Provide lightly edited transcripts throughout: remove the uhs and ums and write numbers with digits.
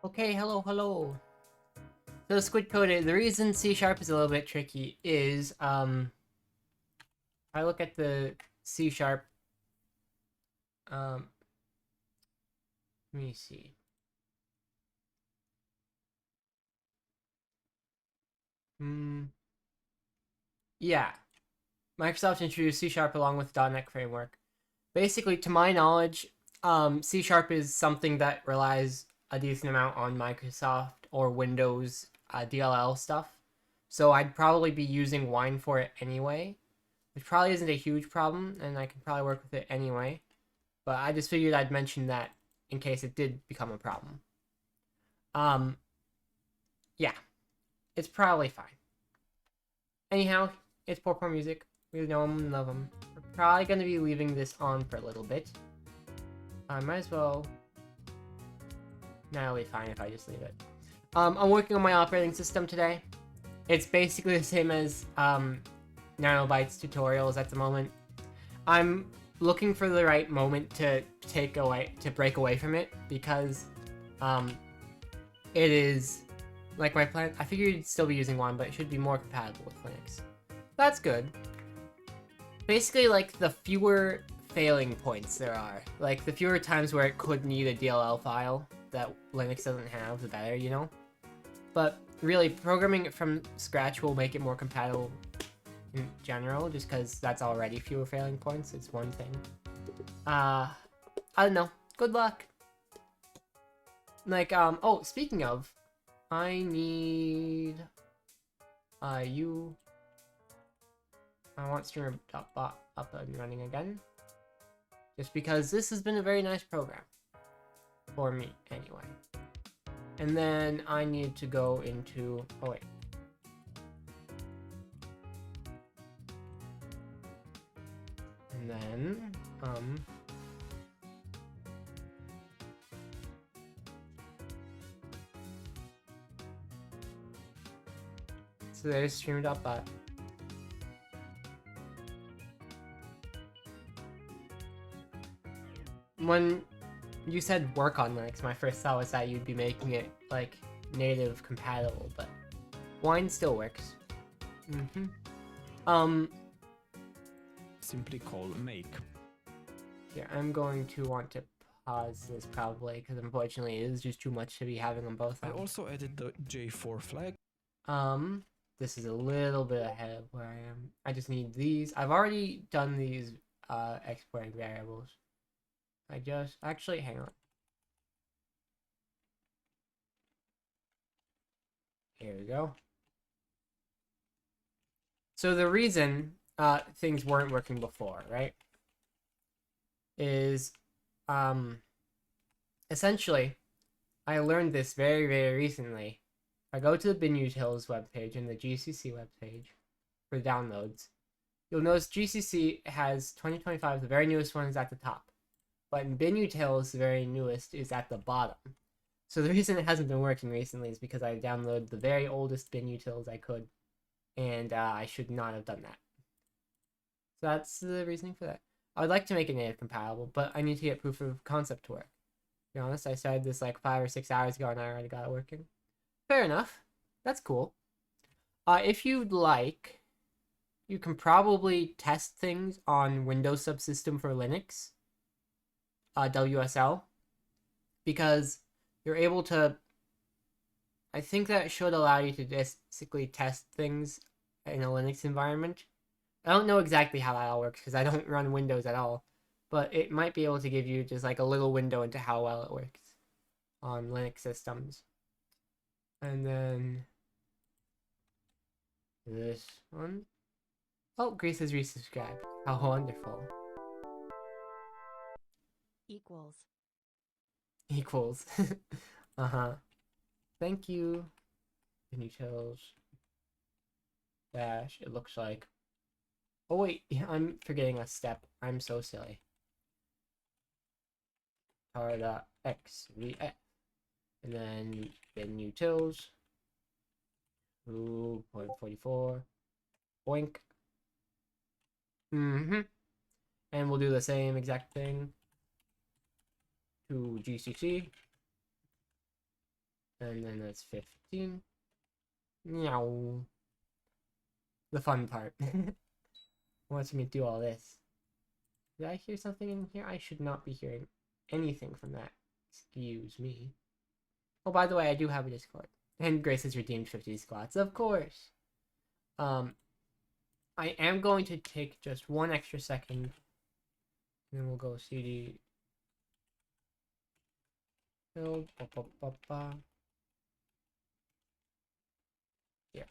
Okay, hello. So Squid Code, the reason C# is a little bit tricky is, I look at the C#, let me see. Yeah, Microsoft introduced C# along with .NET framework. Basically, to my knowledge, C# is something that relies a decent amount on Microsoft or Windows DLL stuff. So I'd probably be using Wine for it anyway, which probably isn't a huge problem, and I can probably work with it anyway. But I just figured I'd mention that in case it did become a problem. Um, yeah, it's probably fine. Anyhow, it's poor music. We know them and love them. We're probably going to be leaving this on for a little bit. I might as well... Nah, it'll be fine if I just leave it. I'm working on my operating system today. It's basically the same as nanobyte's tutorials at the moment. I'm looking for the right moment to break away from it, because it is like my plan. I figured you'd still be using one, but it should be more compatible with Linux. That's good. Basically, like, the fewer failing points there are, like the fewer times where it could need a DLL file that Linux doesn't have, the better, you know? But really, programming it from scratch will make it more compatible in general, just because that's already fewer failing points. It's one thing. I don't know. Good luck. Like, oh, speaking of, I need, you, I want streamer.bot up and running again. Just because this has been a very nice program. For me, anyway. And then I need to go into, oh wait. And then, so there's streamer.bot. When you said work on Linux, my first thought was that you'd be making it, like, native compatible, but Wine still works. Simply call make. Yeah, I'm going to want to pause this probably, because unfortunately it is just too much to be having them both on. I also added the J4 flag. This is a little bit ahead of where I am. I just need these. I've already done these, exporting variables. I just, actually, hang on. Here we go. So the reason, things weren't working before, right? Is, essentially, I learned this very, very recently. I go to the binutils webpage and the GCC webpage for downloads. You'll notice GCC has 2025, the very newest one is at the top. But in binutils, the very newest is at the bottom. So the reason it hasn't been working recently is because I downloaded the very oldest binutils I could. And I should not have done that. So that's the reasoning for that. I would like to make it native compatible, but I need to get proof of concept to work. To be honest, I started this like 5 or 6 hours ago and I already got it working. Fair enough. That's cool. If you'd like, you can probably test things on Windows Subsystem for Linux, WSL, because you're able to, I think that should allow you to basically test things in a Linux environment. I don't know exactly how that all works because I don't run Windows at all, but it might be able to give you just like a little window into how well it works on Linux systems. And then this one. Oh, Grace has resubscribed. How wonderful. Equals. Equals. Uh-huh. Thank you. Binutils. Dash, it looks like. Oh wait, I'm forgetting a step. I'm so silly. Power.xvf. And then binutils. 2.44. Boink. And we'll do the same exact thing to GCC. And then that's 15. Meow. The fun part. Wants me to do all this. Did I hear something in here? I should not be hearing anything from that. Excuse me. Oh, by the way, I do have a Discord. And Grace has redeemed 50 squats, of course. I am going to take just one extra second. And then we'll go CD. Build. Yeah.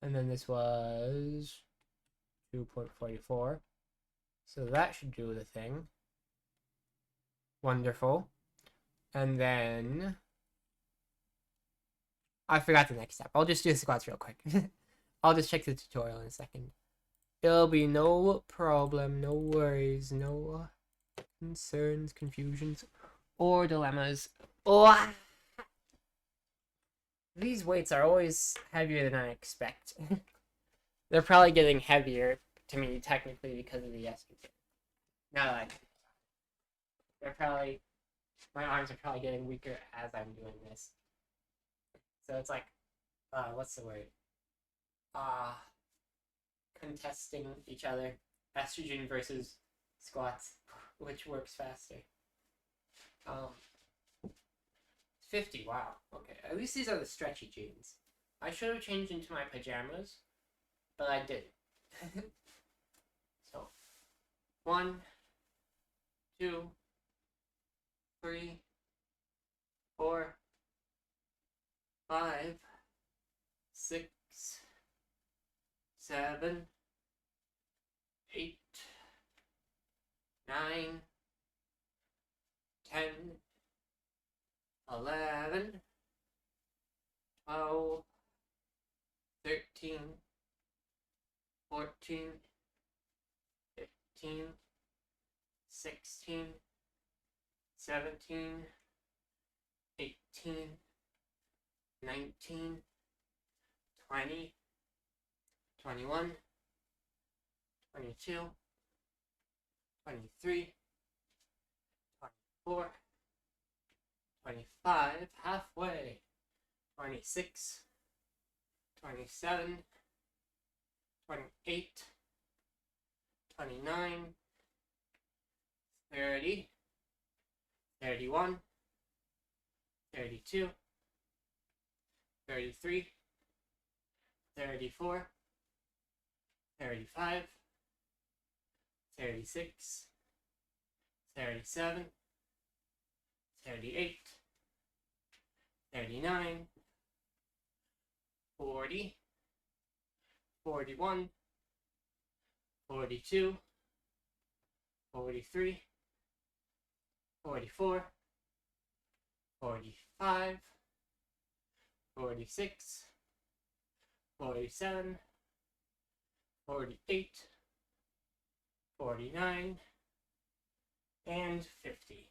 And then this was 2.44. So that should do the thing. Wonderful. And then I forgot the next step. I'll just do the squats real quick. I'll just check the tutorial in a second. It'll be no problem, no worries, no concerns, confusions, or dilemmas. Oh, these weights are always heavier than I expect. They're probably getting heavier to me, technically, because of the estrogen. Now that they're probably, my arms are probably getting weaker as I'm doing this. So it's like, what's the word? Contesting each other. Estrogen versus squats, which works faster. 50, wow. Okay, at least these are the stretchy jeans. I should have changed into my pajamas, but I didn't. So, 1, 2, 3, 4, 5, 6, 7, 8, 9, 10, 11, 12, 13, 14, 15, 16, 17, 18, 19, 20, 21, 22, 23, 24, 25, halfway, 26, 27, 28, 29, 30, 31, 32, 33, 34, 35, 36, 37, 38, 39, 40, 41, 42, 43, 44, 45, 46, 47, 48, 49, and 50.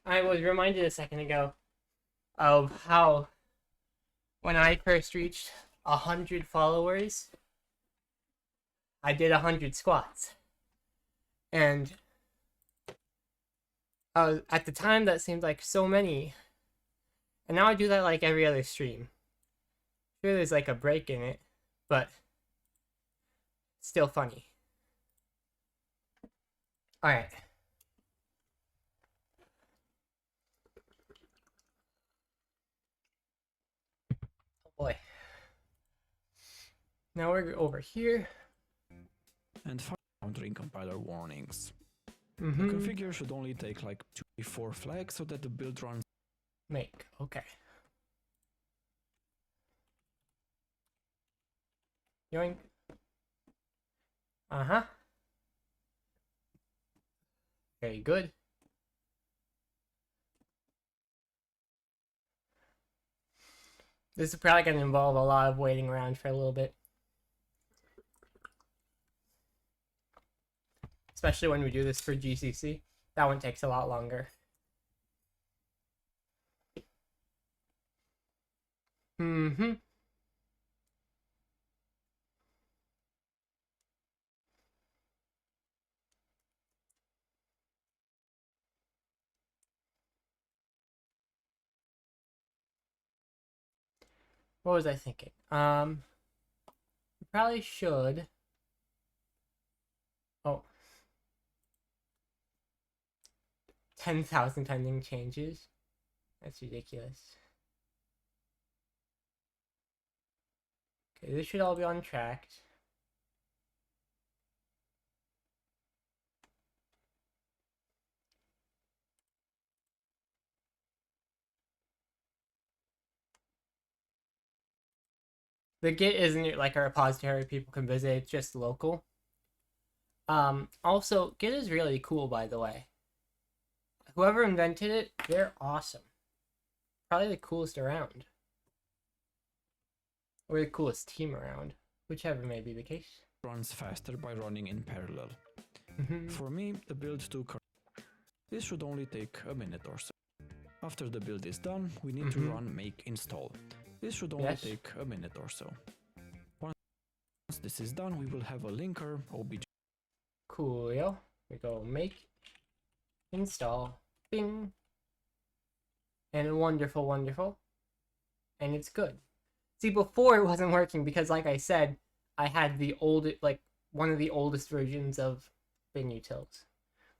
I was reminded a second ago of how when I first reached 100 followers, I did 100 squats. And at the time, that seemed like so many. And now I do that like every other stream. Sure, there's like a break in it, but still funny. Alright. Oh boy. Now we're over here. And encountering compiler warnings. Mm-hmm. The configure should only take like 2-4 flags so that the build runs. Make. Okay. Yoink. Uh-huh. Very good. This is probably going to involve a lot of waiting around for a little bit. Especially when we do this for GCC. That one takes a lot longer. Mm-hmm. What was I thinking? Probably should. Oh. 10,000 pending changes. That's ridiculous. Okay, this should all be untracked. The Git isn't like a repository people can visit, it's just local. Also, Git is really cool, by the way. Whoever invented it, they're awesome. Probably the coolest around. Or the coolest team around, whichever may be the case. Runs faster by running in parallel. For me, the build took. This should only take a minute or so. After the build is done, we need to run make install. This should only take a minute or so. Once this is done, we will have a linker obj. Coolio. We go make install. Bing. And wonderful, wonderful. And it's good. See, before it wasn't working because, like I said, I had the old, like one of the oldest versions of bin utils,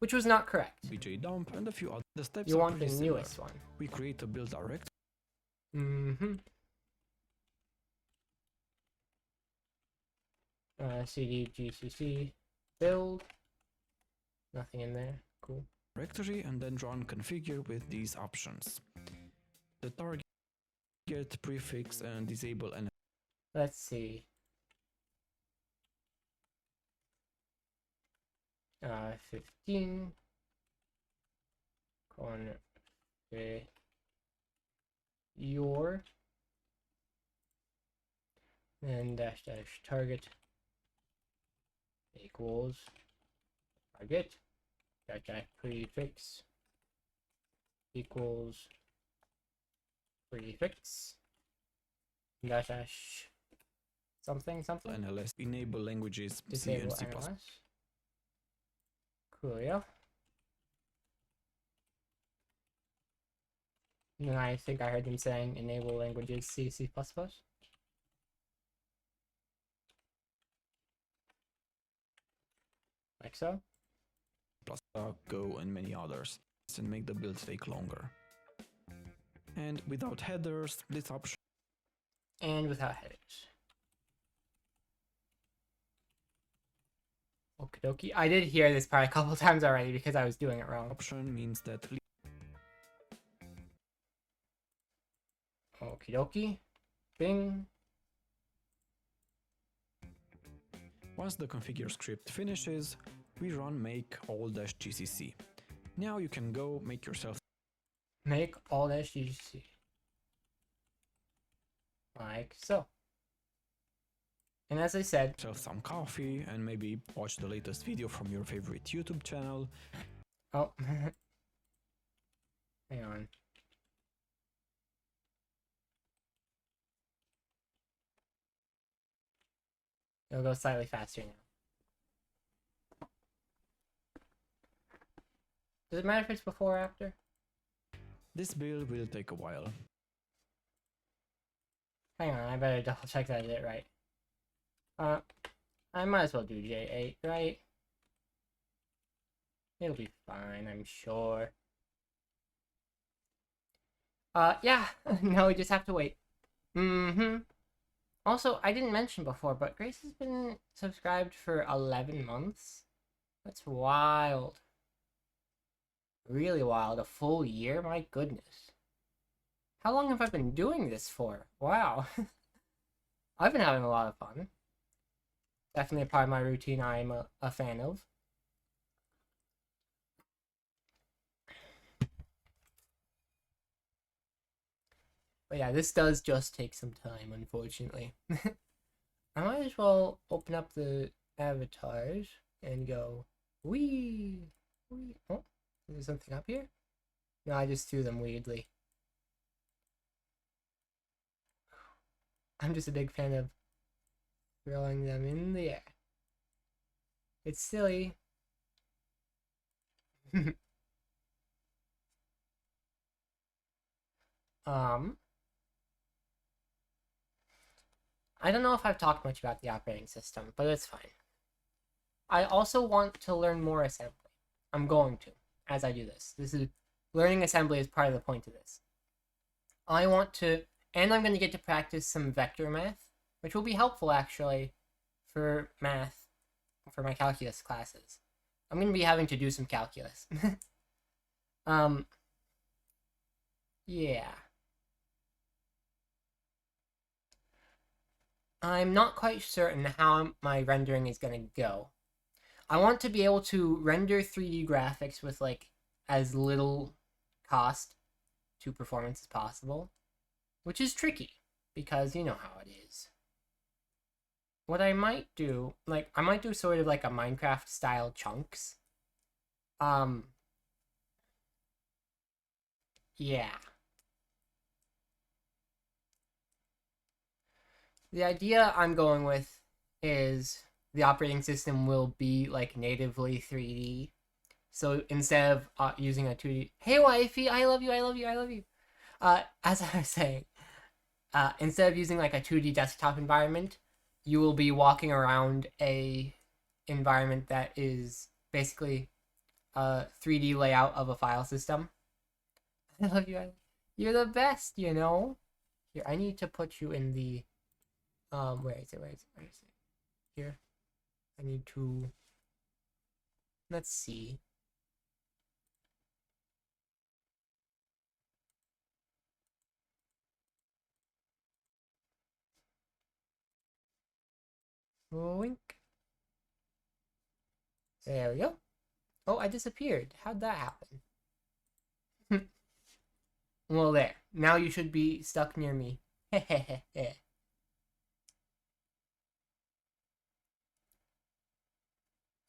which was not correct. BJ dump, and a few other. The steps You are want the pretty similar. newest one. We create a build directory. CD gcc build. Nothing in there. Cool. Directory, and then run configure with these options. The target prefix and disable and Let's see. 15 corner your and dash target equals target dash prefix equals prefix dash something NLS. Enable languages C disable and C++. NLS. Cool, yeah. And I think I heard him saying enable languages C, C++. Like so. Plus Go and many others, and make the build take longer. And without headers, this option. And without headers. Okie dokie. I did hear this part a couple times already because I was doing it wrong. Option means that. Okie dokie. Bing. Once the configure script finishes, we run make all-gcc. Now you can go make yourself Make all-gcc. Like so. And as I said, some coffee and maybe watch the latest video from your favorite YouTube channel. oh, hang on. It'll go slightly faster now. Does it matter if it's before or after? This build will take a while. Hang on, I better double check that I did it right. I might as well do J8, right? It'll be fine, I'm sure. Yeah, no, we just have to wait. Also, I didn't mention before, but Grace has been subscribed for 11 months. That's wild. Really wild. A full year? My goodness. How long have I been doing this for? Wow. I've been having a lot of fun. Definitely a part of my routine I'm a fan of. But yeah, this does just take some time, unfortunately. I might as well open up the avatars and go, wee, wee. Oh, is there something up here? No, I just threw them weirdly. I'm just a big fan of throwing them in the air. It's silly. I don't know if I've talked much about the operating system, but it's fine. I also want to learn more assembly. I'm going to, as I do this. Learning assembly is part of the point of this. I want to, and I'm going to get to practice some vector math, which will be helpful actually for math, for my calculus classes. I'm going to be having to do some calculus. Yeah. I'm not quite certain how my rendering is going to go. I want to be able to render 3D graphics with like as little cost to performance as possible, which is tricky because you know how it is. What I might do, I might do sort of like a Minecraft style chunks. Yeah. The idea I'm going with is the operating system will be like natively 3D. So instead of using a 2D, hey wifey, I love you, I love you, I love you. As I was saying, instead of using like a 2D desktop environment, you will be walking around a environment that is basically a 3D layout of a file system. I love you. You're the best, you know. Here, I need to put you in the where is it? Where is it? Where is it? Here. I need to, let's see. Wink. There we go. Oh, I disappeared. How'd that happen? Well, there. Now you should be stuck near me.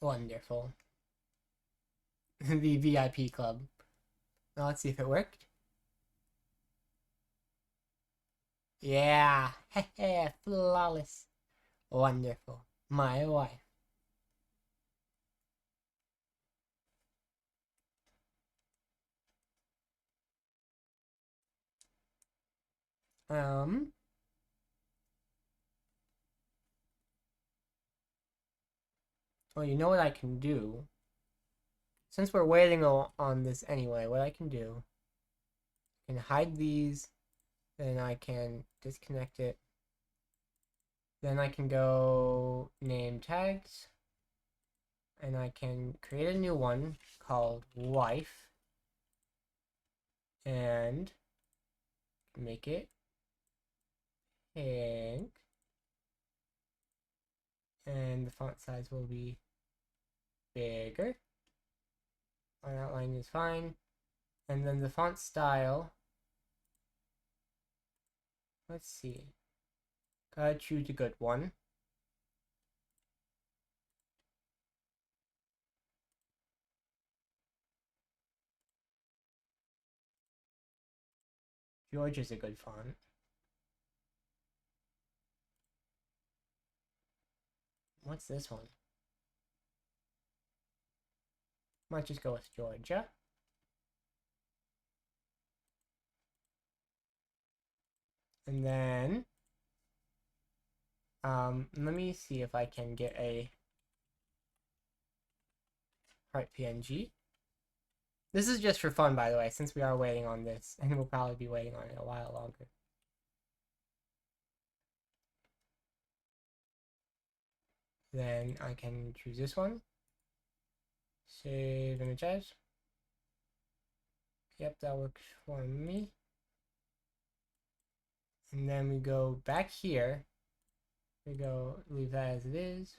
Wonderful. The VIP club. Now let's see if it worked. Yeah. Flawless. Wonderful. My wife. Well, you know what I can do? Since we're waiting on this anyway, what I can do, I can hide these, then I can disconnect it. Then I can go name tags, and I can create a new one called wife, and make it pink, and the font size will be bigger. Our outline is fine, and then the font style, let's see, gotta choose a good one. George is a good font. What's this one? Might just go with Georgia. And then, let me see if I can get a heart PNG. This is just for fun, by the way, since we are waiting on this, and we'll probably be waiting on it a while longer. Then I can choose this one. Save image as. Yep, that works for me. And then we go back here. We go leave that as it is.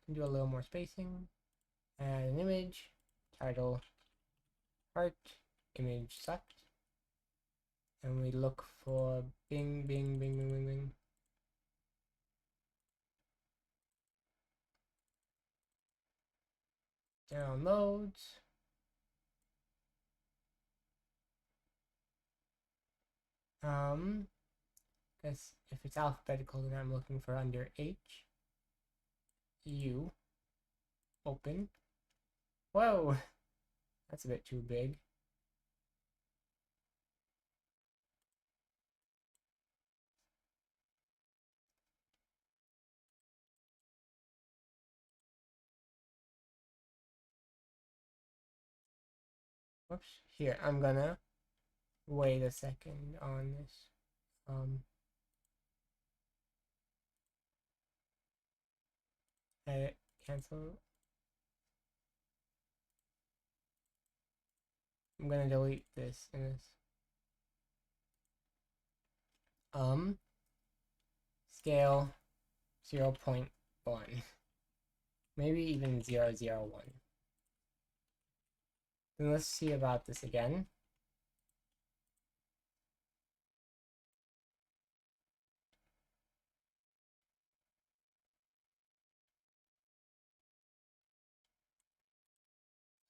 Can do a little more spacing. Add an image. Title. Heart. Image select. And we look for bing, bing, bing, bing, bing, bing. Downloads. Guess if it's alphabetical, then I'm looking for under H. U. Open. Whoa! That's a bit too big. Whoops. Here, I'm gonna wait a second on this. Edit, cancel. I'm gonna delete this and this. Scale 0.1. Maybe even 0.001. Then let's see about this again.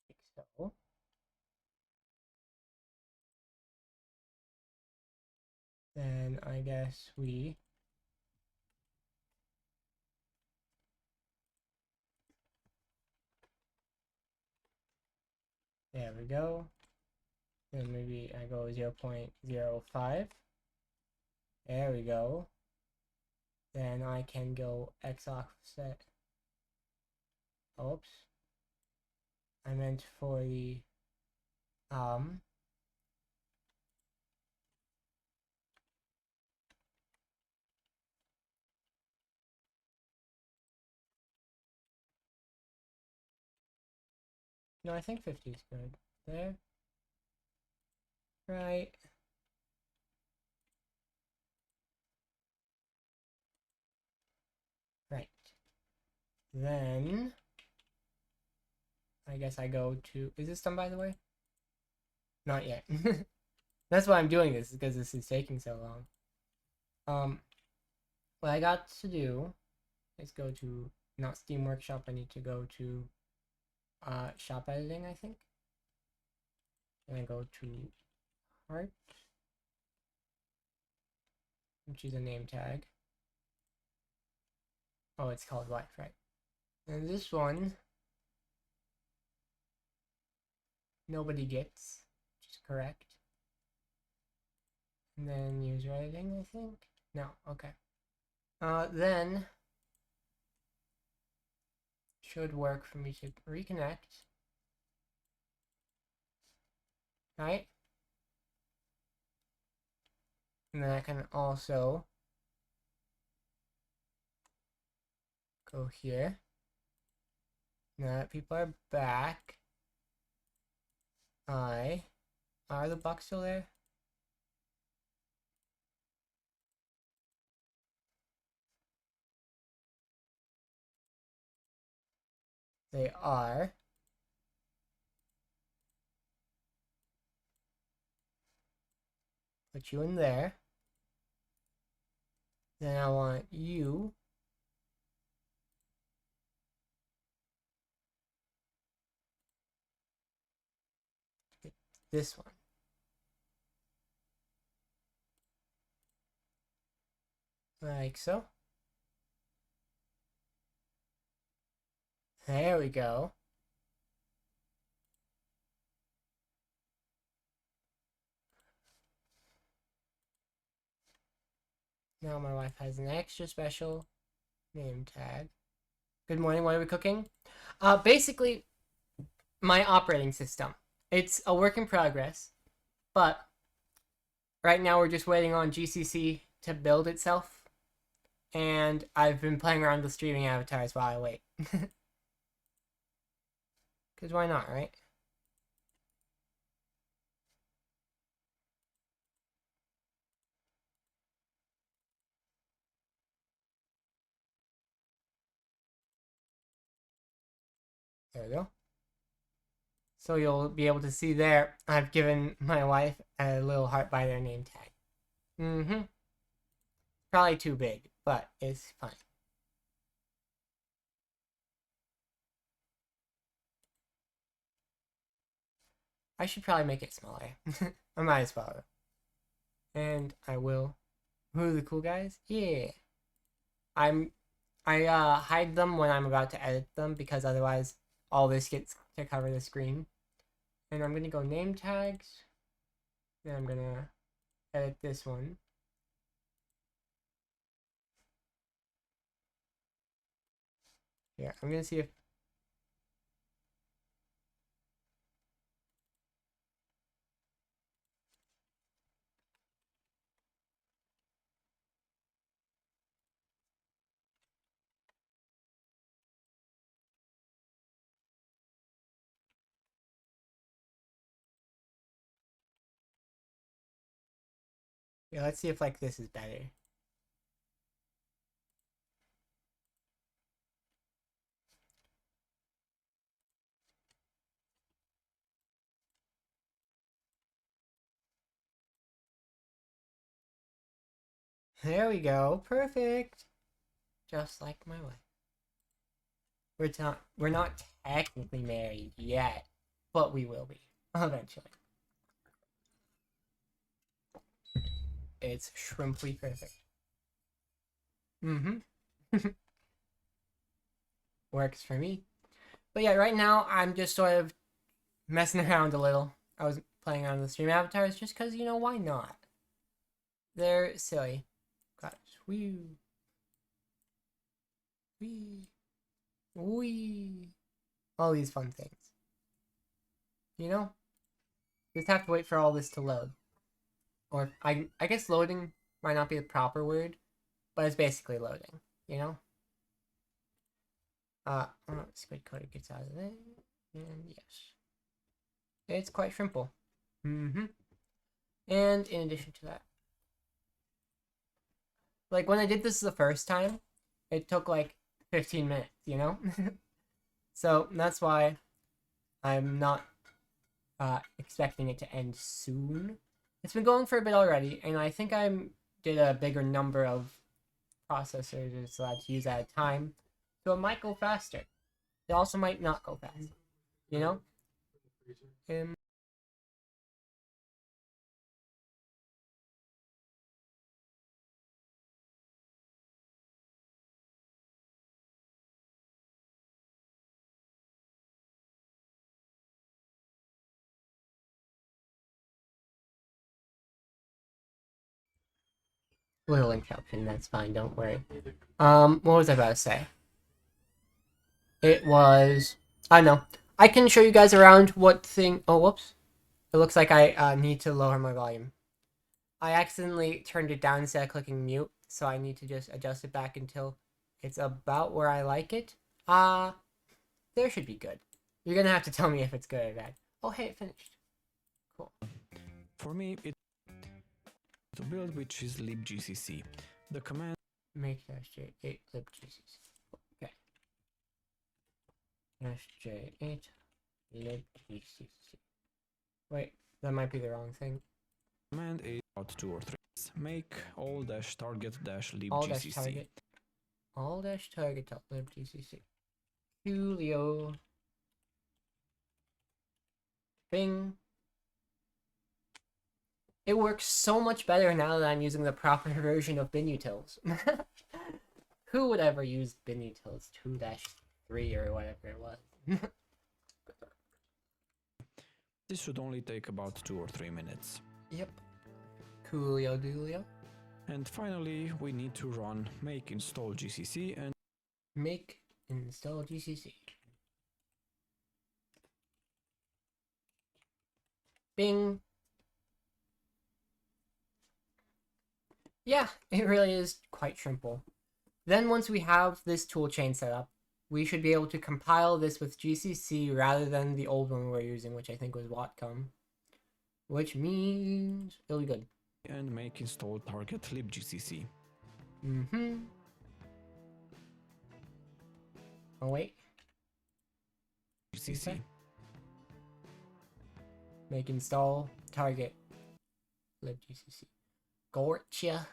Like so. Then I guess we there we go. Then maybe I go 0.05. There we go. Then I can go X offset Oops. I meant for the no, I think 50 is good. There. Right. Right. Then I guess I go to, is this done by the way? Not yet. That's why I'm doing this, because this is taking so long. What I got to do is go to, not Steam Workshop, I need to go to shop editing, I think. And I go to heart, which is a name tag. Oh, it's called life, right? And this one, nobody gets, which is correct. And then user editing, I think. No, okay. Then should work for me to reconnect. Right? And then I can also go here. Now that people are back, are the bucks still there? They are. Put you in there. Then I want you to get this one. Like so. There we go. Now my wife has an extra special name tag. Good morning, what are we cooking? Basically, my operating system. It's a work in progress, but right now we're just waiting on GCC to build itself. And I've been playing around with streaming avatars while I wait. Because why not, right? There we go. So you'll be able to see there, I've given my wife a little heart by their name tag. Probably too big, but it's fine. I should probably make it smaller. I might as well. And I will. Who are the cool guys? Yeah. I hide them when I'm about to edit them, because otherwise all this gets to cover the screen. And I'm gonna go name tags. Then I'm gonna edit this one. Yeah, I'm gonna see if let's see if like this is better. There we go. Perfect. Just like my wife. We're not technically married yet, but we will be eventually. It's shrimply perfect. Works for me. But yeah, right now I'm just sort of messing around a little. I was playing on the stream avatars just because, you know, why not? They're silly. Gosh, wee. Wee. Wee. all these fun things. You know? Just have to wait for all this to load. Or I guess loading might not be the proper word, but it's basically loading, you know? Squid coder gets out of there. And yes. It's quite simple. And in addition to that, like when I did this the first time, it took like 15 minutes, you know? So that's why I'm not expecting it to end soon. It's been going for a bit already, and I think I did a bigger number of processors it's allowed to use at a time, so it might go faster. It also might not go faster, you know? Little interruption, that's fine, don't worry. What was I about to say? It was... I don't know. I can show you guys around what thing... Oh, whoops. It looks like I need to lower my volume. I accidentally turned it down instead of clicking mute, so I need to just adjust it back until it's about where I like it. There should be good. You're gonna have to tell me if it's good or bad. Oh, hey, it finished. Cool. For me, it's to build, which is libgcc. The command make -j8 libgcc. Okay. -j8 libgcc. Wait, that might be the wrong thing. Command is about 2 or 3. Make all dash target dash libgcc. All dash target libgcc. Julio. Bing. It works so much better now that I'm using the proper version of binutils. Who would ever use binutils 2-3 or whatever it was? This should only take about 2 or 3 minutes. Yep. Coolio doolio. And finally, we need to run make install gcc and make install gcc. Bing. Yeah, it really is quite simple. Then once we have this toolchain set up, we should be able to compile this with GCC rather than the old one we were using, which I think was Watcom. Which means it'll be good. And make install target libgcc. Oh wait. GCC. Make install target libgcc. Gotcha.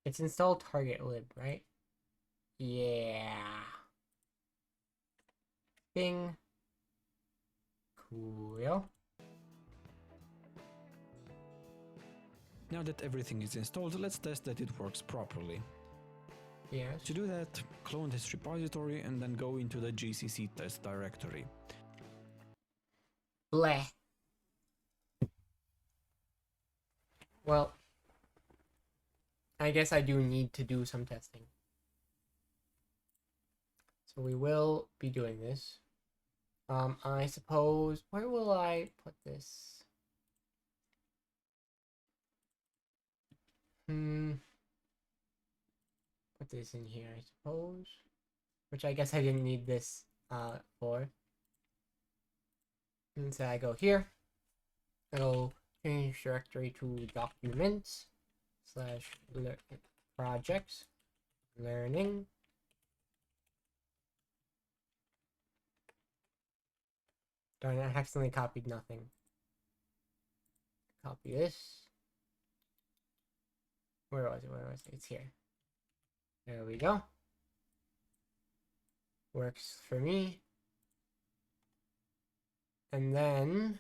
It's install target lib, right? Yeah. Bing. Cool. Now that everything is installed, let's test that it works properly. Yes. To do that, clone this repository and then go into the GCC test directory. Bleh. Well, I guess I do need to do some testing. So we will be doing this. I suppose, where will I put this? Put this in here, I suppose. Which I guess I didn't need this for. And so I go here. I'll change directory to documents / projects learning. Darn it, I accidentally copied nothing. Copy this. Where was it? Where was it? It's here. There we go. Works for me. And then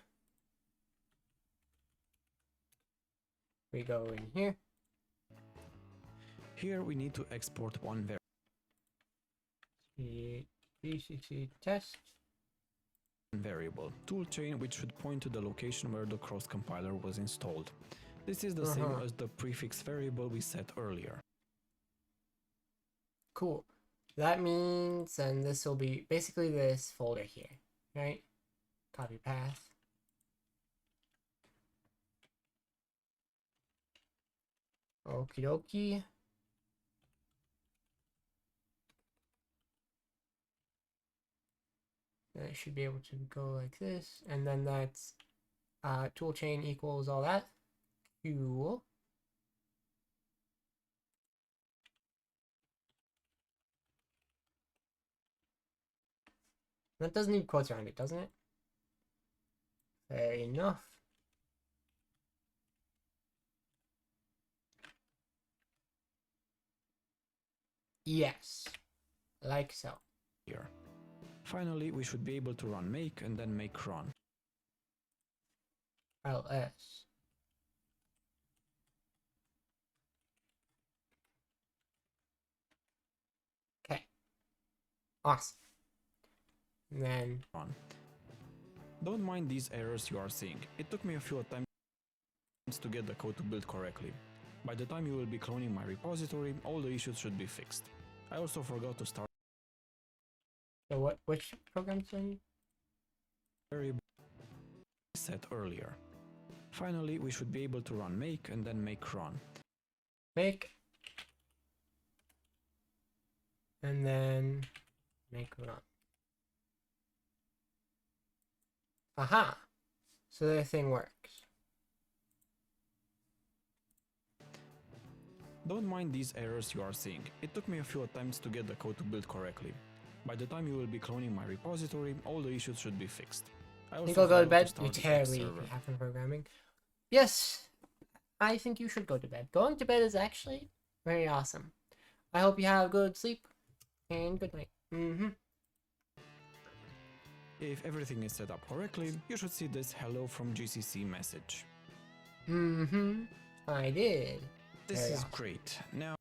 we go in here. Here we need to export one variable. GCC test. variable toolchain, which should point to the location where the cross compiler was installed. This is the same as the prefix variable we set earlier. Cool. That means, and this will be basically this folder here, right? Copy path. Okie dokie. Then it should be able to go like this, and then that's toolchain equals all that. Cool. That doesn't need quotes around it, doesn't it? Fair enough. Yes, like so. Here. Finally, we should be able to run make and then make run. ls. Okay. Awesome. And then run. Don't mind these errors you are seeing. It took me a few attempts to get the code to build correctly. By the time you will be cloning my repository, all the issues should be fixed. I also forgot to start so which programs are you? variable set earlier. Finally, we should be able to run make and then make run. Make and then make run. Aha! So the thing works. Don't mind these errors you are seeing. It took me a few attempts to get the code to build correctly. By the time you will be cloning my repository, all the issues should be fixed. I Think I'll go to bed? start You the terribly server. have fun programming. Yes, I think you should go to bed. Going to bed is actually very awesome. I hope you have good sleep and good night. If everything is set up correctly, you should see this hello from GCC message. I did. This Very is awesome. great. Now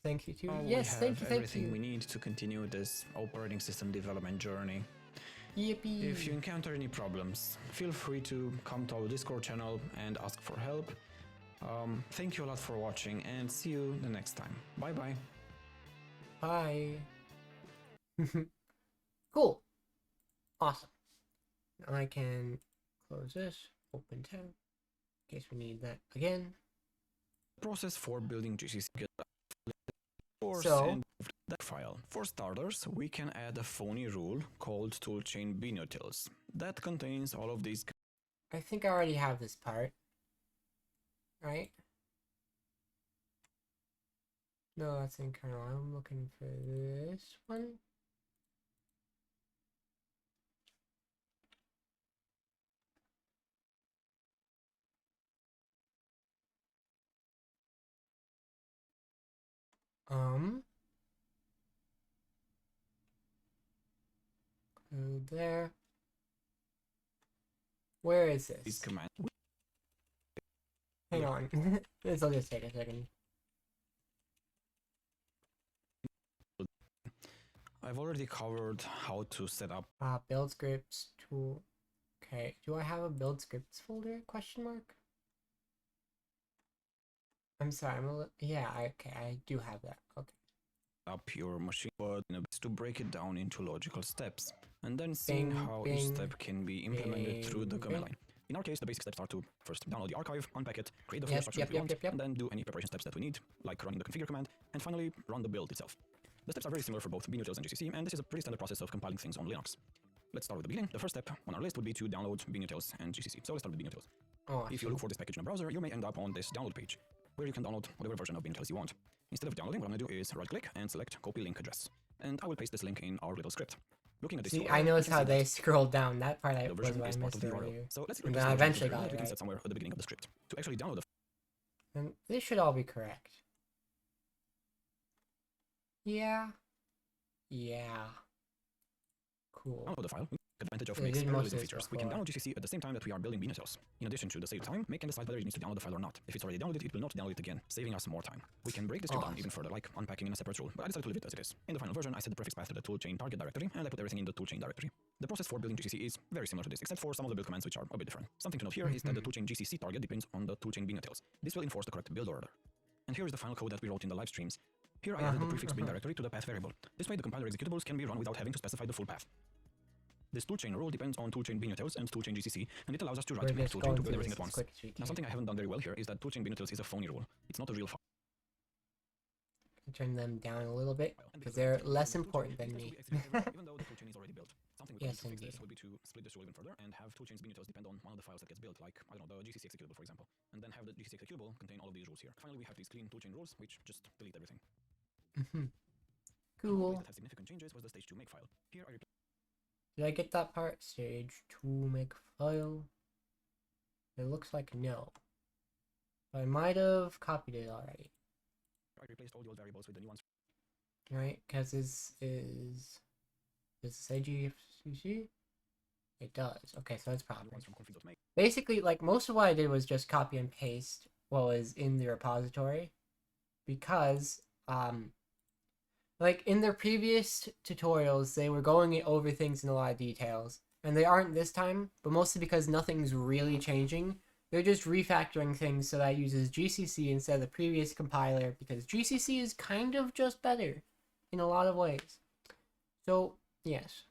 Thank you too. we Yes, have thank you, everything we need to continue this operating system development journey. Yippee. If you encounter any problems, feel free to come to our Discord channel and ask for help. Thank you a lot for watching and see you the next time. Bye bye. Bye. Cool. Awesome. Now I can close this, open tab, in case we need that again. Process for building GCC So- and that file. For starters, we can add a phony rule called toolchain binutils that contains all of these. I think I already have this part. Right? No, that's in kernel. I'm looking for this one. Go there. Where is These this? commands. Hang on. This will just take a second. I've already covered how to set up Build scripts tool. Okay, do I have a build scripts folder? Question mark. I'm sorry. Yeah. Okay, I do have that. Okay. your machine, but to break it down into logical steps, and then seeing Bing, how each bing, step can be implemented through the bing, command bing. line. In our case, the basic steps are to first download the archive, unpack it, create the Yep, file structure yep, that we want, yep. and then do any preparation steps that we need, like running the configure command, and finally run the build itself. The steps are very similar for both binutils and GCC, and this is a pretty standard process of compiling things on Linux. Let's start with the beginning. The first step on our list would be to download binutils and GCC. So let's start with binutils. Oh, If you look for this package in a browser, you may end up on this download page, where you can download whatever version of binutils you want. Instead of downloading, what I'm going to do is right-click and select copy link address. And I will paste this link in our little script. Looking at this see, URL, I you noticed can how see they that scrolled down. That part the was version what I is part missed of the earlier. URL. So let's And replace then I the version eventually with got the it, we can right? set somewhere at the beginning of the script. To actually download the And this should all be correct. Yeah. Yeah. Cool. file, we advantage of They mixed did most parallelism of this features. We can before. download GCC at the same time that we are building BNetels. In addition to the save time, make can decide whether it needs to download the file or not. If it's already downloaded, it will not download it again, saving us more time. We can break this tree down even further, like unpacking in a separate rule, but I decided to leave it as it is. In the final version, I set the prefix path to the toolchain target directory, and I put everything in the toolchain directory. The process for building GCC is very similar to this, except for some of the build commands which are a bit different. Something to note here is that the toolchain GCC target depends on the toolchain BNetels. This will enforce the correct build order. And here is the final code that we wrote in the live streams. Here I added the prefix bin directory to the path variable. This way the compiler executables can be run without having to specify the full path. This toolchain rule depends on toolchain BNetels and toolchain GCC, and it allows us to write make toolchain to build everything at once. Now something I haven't done very well here is that toolchain BNetels is a phony rule. It's not a real file. Turn them down a little bit because they're less important than me. Even though the toolchain is already built. Something we could do to fix this would be to split this rule even further and have toolchain's BNetels depend on one of the files that gets built, like, I don't know, the GCC executable, for example, and then have the GCC executable contain all of these rules here. Finally, we have these clean toolchain rules, which just delete everything. Cool. That had significant changes was the stage 2 make file. Here I Did I get that part? Stage 2 make file? It looks like no. I might have copied it already. I replaced all the old variables with the new ones. Right, because this is... Does it say GFCC? It does. Okay, so that's probably... Basically, like, most of what I did was just copy and paste what was in the repository. Because, like, in their previous tutorials, they were going over things in a lot of details. And they aren't this time, but mostly because nothing's really changing. They're just refactoring things so that it uses GCC instead of the previous compiler, because GCC is kind of just better in a lot of ways. So, yes.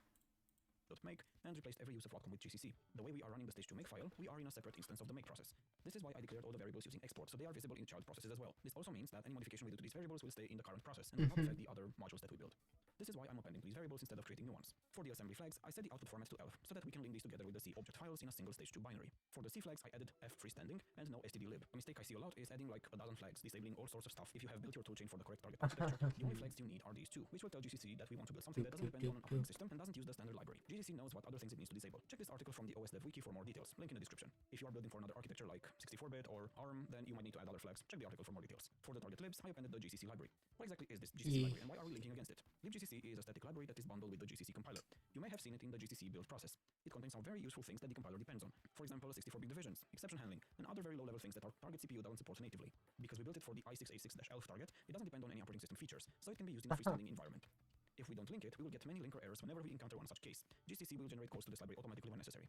Make and replaced every use of Wacom with GCC. The way we are running the stage 2 make file, we are in a separate instance of the make process. This is why I declared all the variables using export, so they are visible in child processes as well. This also means that any modification we do to these variables will stay in the current process and will not affect the other modules that we build. This is why I'm appending these variables instead of creating new ones. For the assembly flags, I set the output formats to ELF so that we can link these together with the C object files in a single stage 2 binary. For the C flags, I added F freestanding and no stdlib. A mistake I see a lot is adding like a dozen flags, disabling all sorts of stuff. If you have built your toolchain for the correct target architecture, the only flags you need are these two, which will tell GCC that we want to build something that doesn't depend on an operating system and doesn't use the standard library. GCC knows what other things it needs to disable. Check this article from the OS Dev Wiki for more details. Link in the description. If you are building for another architecture like 64-bit or ARM, then you might need to add other flags. Check the article for more details. For the target libs, I appended the GCC library. What exactly is this GCC library and why are we linking against it? libgcc is a static library that is bundled with the GCC compiler. You may have seen it in the GCC build process. It contains some very useful things that the compiler depends on. For example, 64-bit divisions, exception handling, and other very low-level things that our target CPU doesn't support natively. Because we built it for the i686-ELF target, it doesn't depend on any operating system features, so it can be used in a freestanding environment. If we don't link it, we will get many linker errors whenever we encounter one such case. GCC will generate calls to this library automatically when necessary.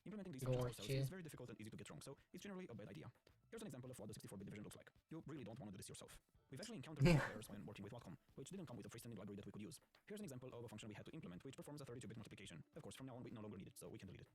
Implementing these features ourselves is very difficult and easy to get wrong, so it's generally a bad idea. Here's an example of what the 64-bit division looks like. You really don't want to do this yourself. We've actually encountered errors when working with Wacom, which didn't come with a freestanding library that we could use. Here's an example of a function we had to implement, which performs a 32-bit multiplication. Of course, from now on we no longer need it, so we can delete it.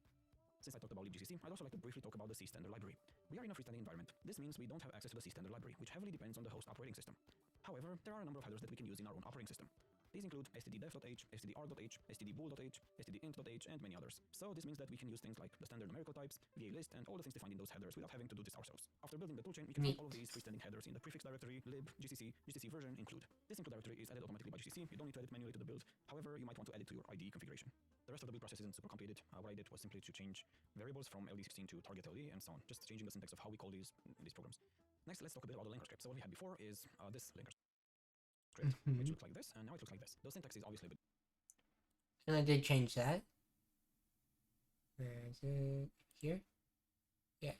Since I talked about libgcc, I'd also like to briefly talk about the C standard library. We are in a freestanding environment. This means we don't have access to the C standard library, which heavily depends on the host operating system. However, there are a number of headers that we can use in our own operating system. These include stddev.h, stdr.h, stdbool.h, stdint.h, and many others. So this means that we can use things like the standard numerical types, VA list, and all the things defined in those headers without having to do this ourselves. After building the toolchain, we can find all of these freestanding headers in the prefix directory, lib, gcc, gcc version, include. This include directory is added automatically by GCC. You don't need to add it manually to the build. However, you might want to add it to your IDE configuration. The rest of the build process isn't super complicated. What I did was simply to change variables from LD16 to target LD and so on, just changing the syntax of how we call these programs. Next, let's talk a bit about the linker script. So what we had before is this linker script, which looks like this, and now it looks like this. The syntax is obviously a bit... And I did change that. Where is it? Here? Yes.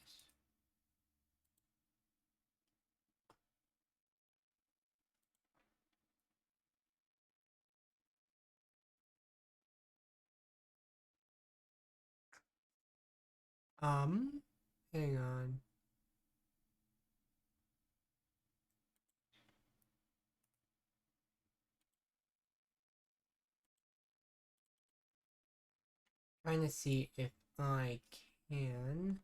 Hang on. Trying to see if I can.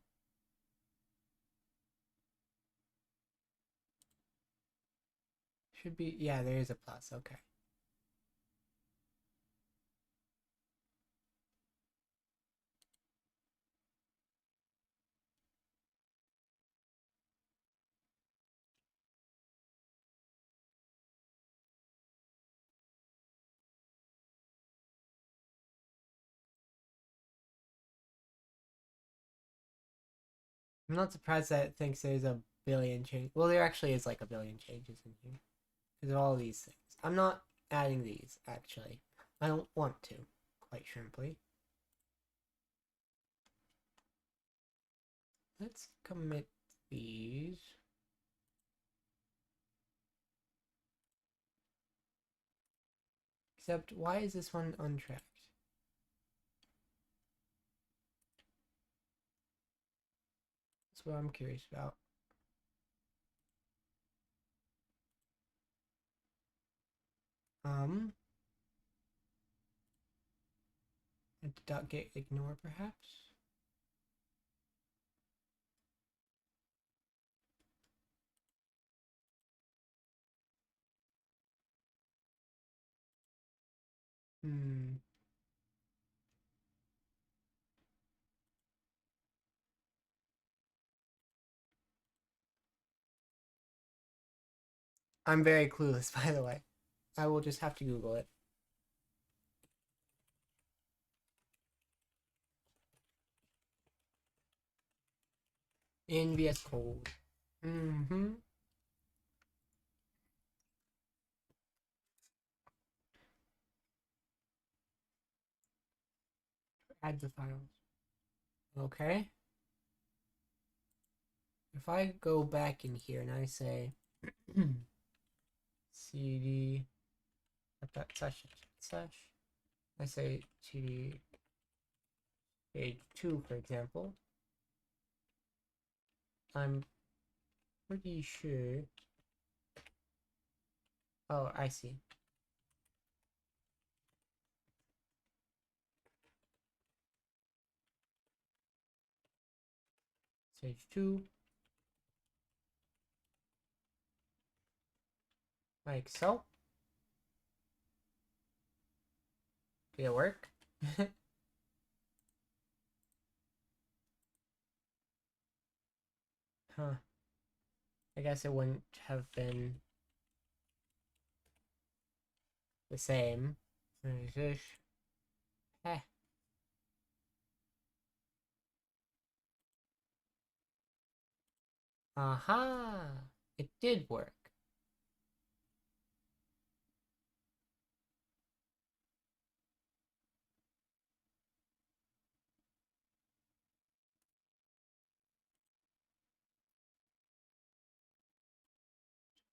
Should be, yeah, there is a plus, okay. I'm not surprised that it thinks there's a billion changes. Well, there actually is like a billion changes in here. Because of all these things. I'm not adding these, actually. I don't want to, quite simply. let's commit these. Except, why is this one untracked? That's what I'm curious about. And dot get ignore perhaps. I'm very clueless, by the way. I will just have to Google it. In VS Code. Add the files. Okay. If I go back in here and I say cd slash, I say cd page 2, for example, I'm pretty sure. Oh, I see. Stage 2. Like so. Did it work? Huh. I guess it wouldn't have been the same. Eh. Aha! It did work.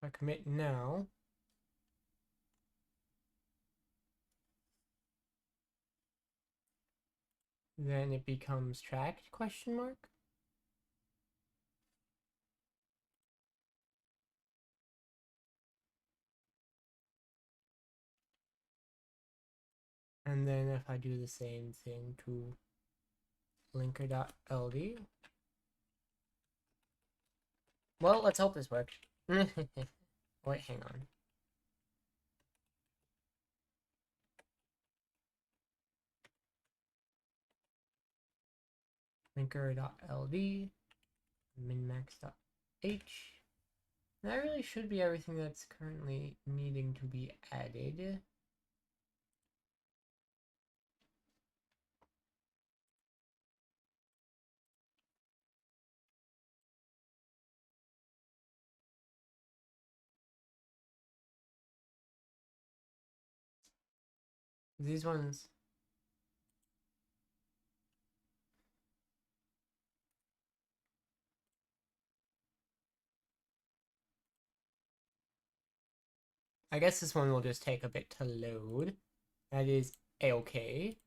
If I commit now, then it becomes tracked, question mark? And then if I do the same thing to linker.ld, well, let's hope this works. Wait, hang on. Linker.ld, minmax.h. That really should be everything that's currently needing to be added. These ones. I guess this one will just take a bit to load. That is a-okay.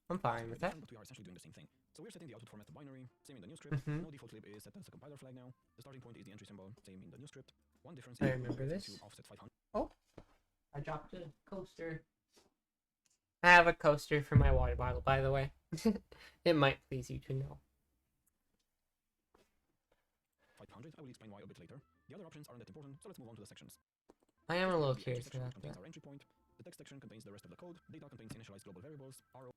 I'm fine with that. But we are essentially doing the same thing. So we're setting the output format to binary, same in the new script. No default lib is set as a compiler flag now. The starting point is the entry symbol, same in the new script. One difference is I remember this. offset 500. Oh, I dropped a coaster. I have a coaster for my water bottle, by the way. It might please you to know. 500. I will explain why a bit later. The other options aren't that important, so let's move on to the sections. I am a little The entry curious section about contains that. our entry point. The text section contains the rest of the code. Data contains initialized global variables. Arrow.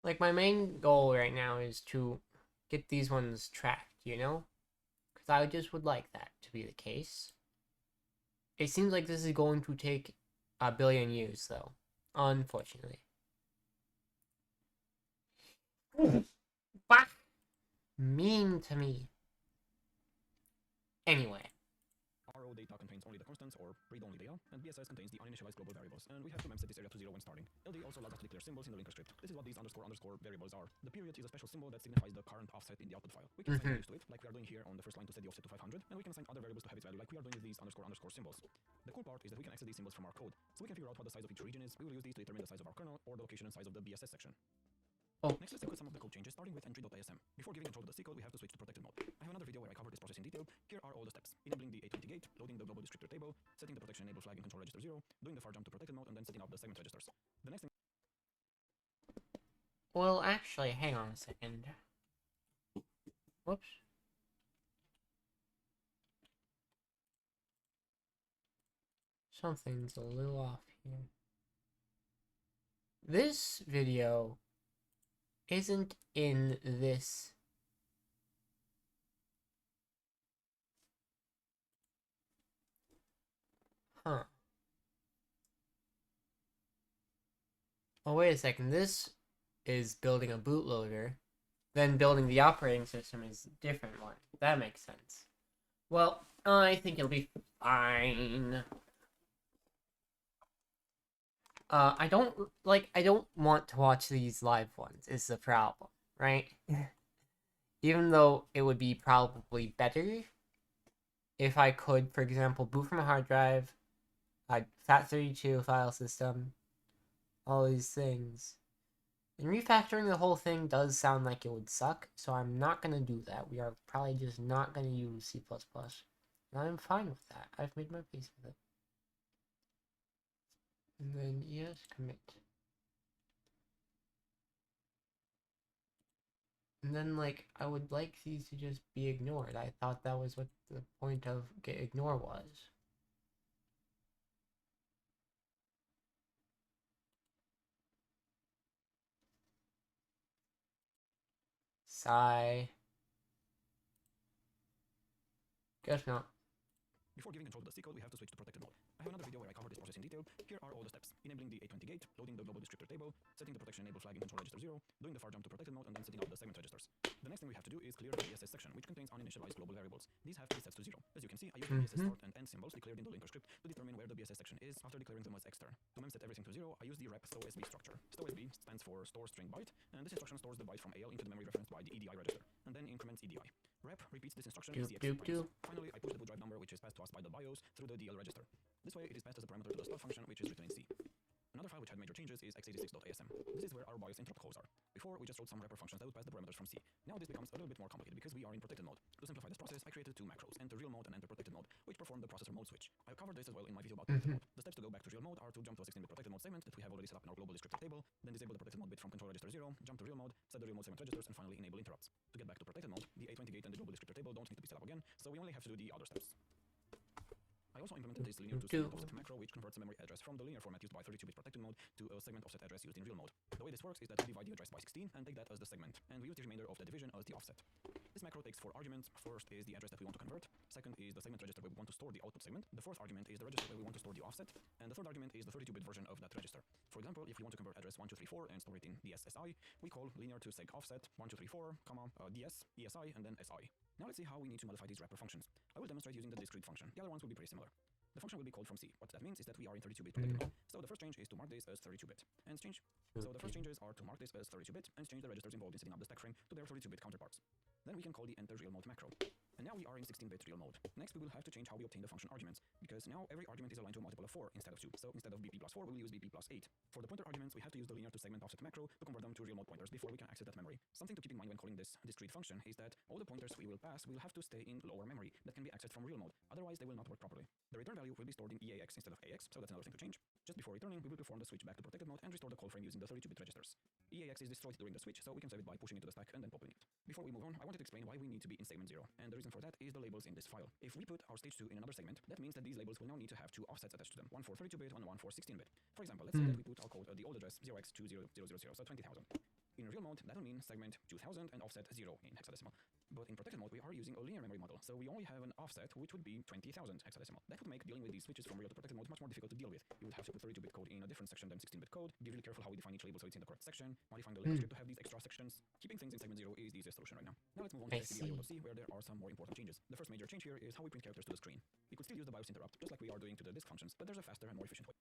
Like, my main goal right now is to get these ones tracked, you know? Because I just would like that to be the case. It seems like this is going to take a billion years, though. Unfortunately. Bah! Mean to me. Anyway. RO data contains only the constants or read-only data, and BSS contains the uninitialized global variables, and we have to memset this area to 0 when starting. LD also allows us to declare symbols in the linker script. This is what these underscore underscore variables are. The period is a special symbol that signifies the current offset in the output file. We can assign values to it, like we are doing here on the first line to set the offset to 500, and we can assign other variables to have its value, like we are doing with these underscore underscore symbols. The cool part is that we can access these symbols from our code, so we can figure out what the size of each region is. We will use these to determine the size of our kernel, or the location and size of the BSS section. Oh. Next, let's look at some of the code changes, starting with entry.asm. Before giving control to the C code, we have to switch to protected mode. I have another video where I covered this process in detail. Here are all the steps: enabling the A20 gate, loading the global descriptor table, setting the protection enable flag in control register 0, doing the far jump to protected mode, and then setting up the segment registers. The next thing. Well, actually, hang on a second. Whoops. Something's a little off here. This video isn't in this. Huh. Oh, wait a second. This is building a bootloader. Then building the operating system is a different one. That makes sense. Well, I think it'll be fine. I don't want to watch these live ones, is the problem, right? Even though it would be probably better if I could, for example, boot from a hard drive, a FAT32 file system, all these things. And refactoring the whole thing does sound like it would suck, so I'm not going to do that. We are probably just not going to use C++. And I'm fine with that. I've made my peace with it. And then yes, commit. And then, like, I would like these to just be ignored. I thought that was what the point of get ignore was. Sigh. Guess not. Before giving control to the C code, we have to switch to protected mode. I have another video where I covered this process in detail. Here are all the steps: enabling the A20 gate, loading the global descriptor table, setting the protection enable flag in control register 0, doing the far jump to protected mode, and then setting up the segment registers. The next thing we have to do is clear the BSS section, which contains uninitialized global variables. These have to be set to 0. As you can see, I use the BSS start and end symbols declared in the linker script to determine where the BSS section is after declaring them as extern. To memset everything to 0, I use the rep stowsb structure. Stowsb stands for store string byte, and this instruction stores the byte from AL into the memory referenced by the EDI register, and then increments EDI. Rep repeats this instruction as the exit points. Finally, I push the boot drive number, which is passed to us by the BIOS, through the DL register. This way, it is passed as a parameter to the stop function, which is written in C. Another file which had major changes is x86.asm. This is where our BIOS interrupt calls are. Before, we just wrote some wrapper functions that would pass the parameters from C. Now this becomes a little bit more complicated because we are in protected mode. To simplify this process, I created two macros, enter real mode and enter protected mode, which perform the processor mode switch. I covered this as well in my video about protected mode. The steps to go back to real mode are to jump to a 16-bit protected mode segment that we have already set up in our global descriptor table, then disable the protected mode bit from control register 0, jump to real mode, set the real mode segment registers, and finally enable interrupts. To get back to protected mode, the A20 gate and the global descriptor table don't need to be set up again, so we only have to do the other steps. I also implemented this linear to segment offset macro, which converts a memory address from the linear format used by 32-bit protected mode to a segment offset address used in real mode. The way this works is that we divide the address by 16 and take that as the segment, and we use the remainder of the division as the offset. This macro takes 4 arguments. First is the address that we want to convert. Second is the segment register where we want to store the output segment. The fourth argument is the register where we want to store the offset. And the third argument is the 32-bit version of that register. For example, if we want to convert address 1234 and store it in DSSI, we call linear to seg offset 1234, ds, ESI, and then SI. Now let's see how we need to modify these wrapper functions. I will demonstrate using the discrete function. The other ones will be pretty similar. The function will be called from C. What that means is that we are in 32-bit protected mode. So the first change is to mark this as 32-bit. And change. So the first changes are to mark this as 32-bit and change the registers involved in setting up the stack frame to their 32-bit counterparts. Then we can call the enter real mode macro. And now we are in 16-bit real mode. Next, we will have to change how we obtain the function arguments, because now every argument is aligned to a multiple of 4 instead of 2. So instead of BP plus 4, we will use BP plus 8. For the pointer arguments, we have to use the linear to segment offset macro to convert them to real mode pointers before we can access that memory. Something to keep in mind when calling this discrete function is that all the pointers we will pass will have to stay in lower memory that can be accessed from real mode. Otherwise, they will not work properly. The return value will be stored in EAX instead of AX, so that's another thing to change. Just before returning, we will perform the switch back to protected mode and restore the call frame using the 32-bit registers. EAX is destroyed during the switch, so we can save it by pushing it to the stack and then popping it. Before we move on, I wanted to explain why we need to be in segment 0, and the reason for that is the labels in this file. If we put our stage 2 in another segment, that means that these labels will now need to have 2 offsets attached to them, one for 32-bit and one for 16-bit. For example, let's say that we put our code at the old address 0x20000, so 20,000. In real mode, that will mean segment 2000 and offset 0 in hexadecimal. But in protected mode, we are using a linear memory model, so we only have an offset which would be 20,000 hexadecimal. That would make dealing with these switches from real to protected mode much more difficult to deal with. You would have to put 32-bit code in a different section than 16-bit code, be really careful how we define each label so it's in the correct section, modifying the label script to have these extra sections. Keeping things in segment 0 is the easiest solution right now. Now let's move on to stdio.c, where there are some more important changes. The first major change here is how we print characters to the screen. We could still use the BIOS interrupt, just like we are doing to the disk functions, but there's a faster and more efficient way.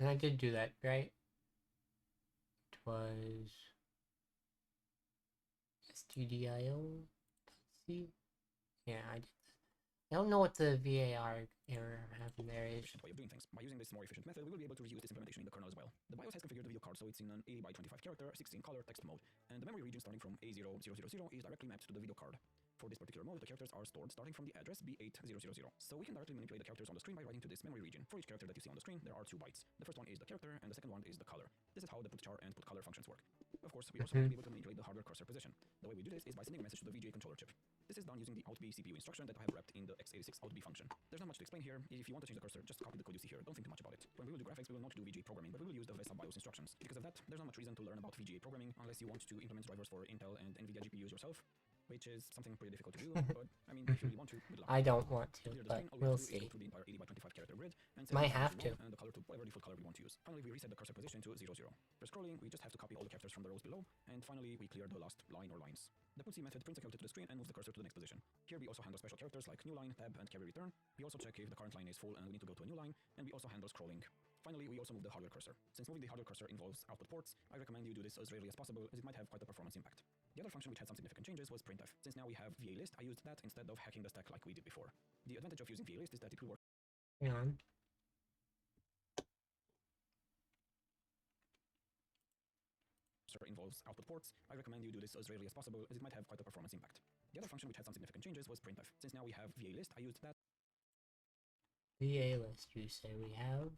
And I did do that, right? It was stdio.c. Yeah, I did. I don't know what the VAR error happened there is. Efficient way of doing things. By using this more efficient method, we will be able to reuse this implementation in the kernel as well. The BIOS has configured the video card so it's in an 80 by 25 character, 16 color text mode, and the memory region starting from A0000 is directly mapped to the video card. For this particular mode, the characters are stored starting from the address B8000, so we can directly manipulate the characters on the screen by writing to this memory region. For each character that you see on the screen, there are 2 bytes. The first one is the character, and the second one is the color. This is how the putchar and putcolor functions work. Of course, we also want to be able to manipulate the hardware cursor position. The way we do this is by sending a message to the VGA controller chip. This is done using the outb CPU instruction that I have wrapped in the x86 outb function. There's not much to explain here. If you want to change the cursor, just copy the code you see here. Don't think too much about it. When we will do graphics, we will not do VGA programming, but we will use the VESA BIOS instructions. Because of that, there's not much reason to learn about VGA programming unless you want to implement drivers for Intel and NVIDIA GPUs yourself, which is something pretty difficult to do, but I mean, if you really want to, good luck. I don't want to, but we'll see. Might have to. And the color to whatever default color we want to use. Finally, we reset the cursor position to 0, 0. For scrolling, we just have to copy all the characters from the rows below, and finally, we clear the last line or lines. The putc method prints a character to the screen and moves the cursor to the next position. Here we also handle special characters like new line, tab, and carry return. We also check if the current line is full and we need to go to a new line, and we also handle scrolling. Finally, we also move the hardware cursor. Since moving the hardware cursor involves output ports, I recommend you do this as rarely as possible, as it might have quite a performance impact. The other function which had some significant changes was printf. Since now we have VA list, I used that instead of hacking the stack like we did before. The advantage of using VA list is that it will work. Hang on. Involves output ports, I recommend you do this as rarely as possible, as it might have quite a performance impact. The other function which had some significant changes was printf. Since now we have VA list, I used that. VA list, you say we have?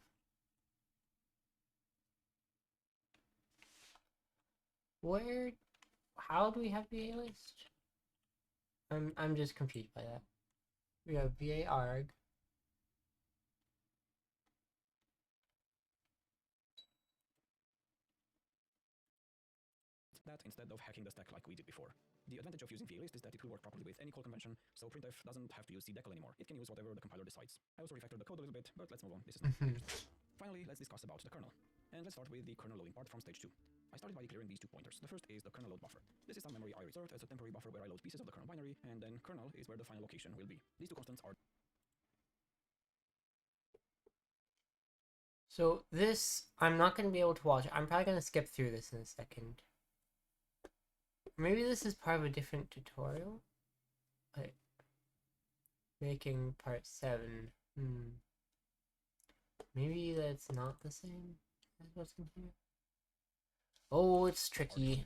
Where? How do we have VA list? I'm just confused by that. We have VA arg. That instead of hacking the stack like we did before. The advantage of using VA list is that it will work properly with any call convention, so printf doesn't have to use cdecal anymore. It can use whatever the compiler decides. I also refactored the code a little bit, but let's move on. This is not Finally, let's discuss about the kernel. And let's start with the kernel loading part from stage 2. I started by declaring these 2 pointers. The first is the kernel load buffer. This is some memory I reserved as a temporary buffer where I load pieces of the kernel binary, and then kernel is where the final location will be. These 2 constants are... So this, I'm not going to be able to watch. I'm probably going to skip through this in a second. Maybe this is part of a different tutorial? Like, making part 7. Maybe that's not the same as what's in here? Oh, it's tricky.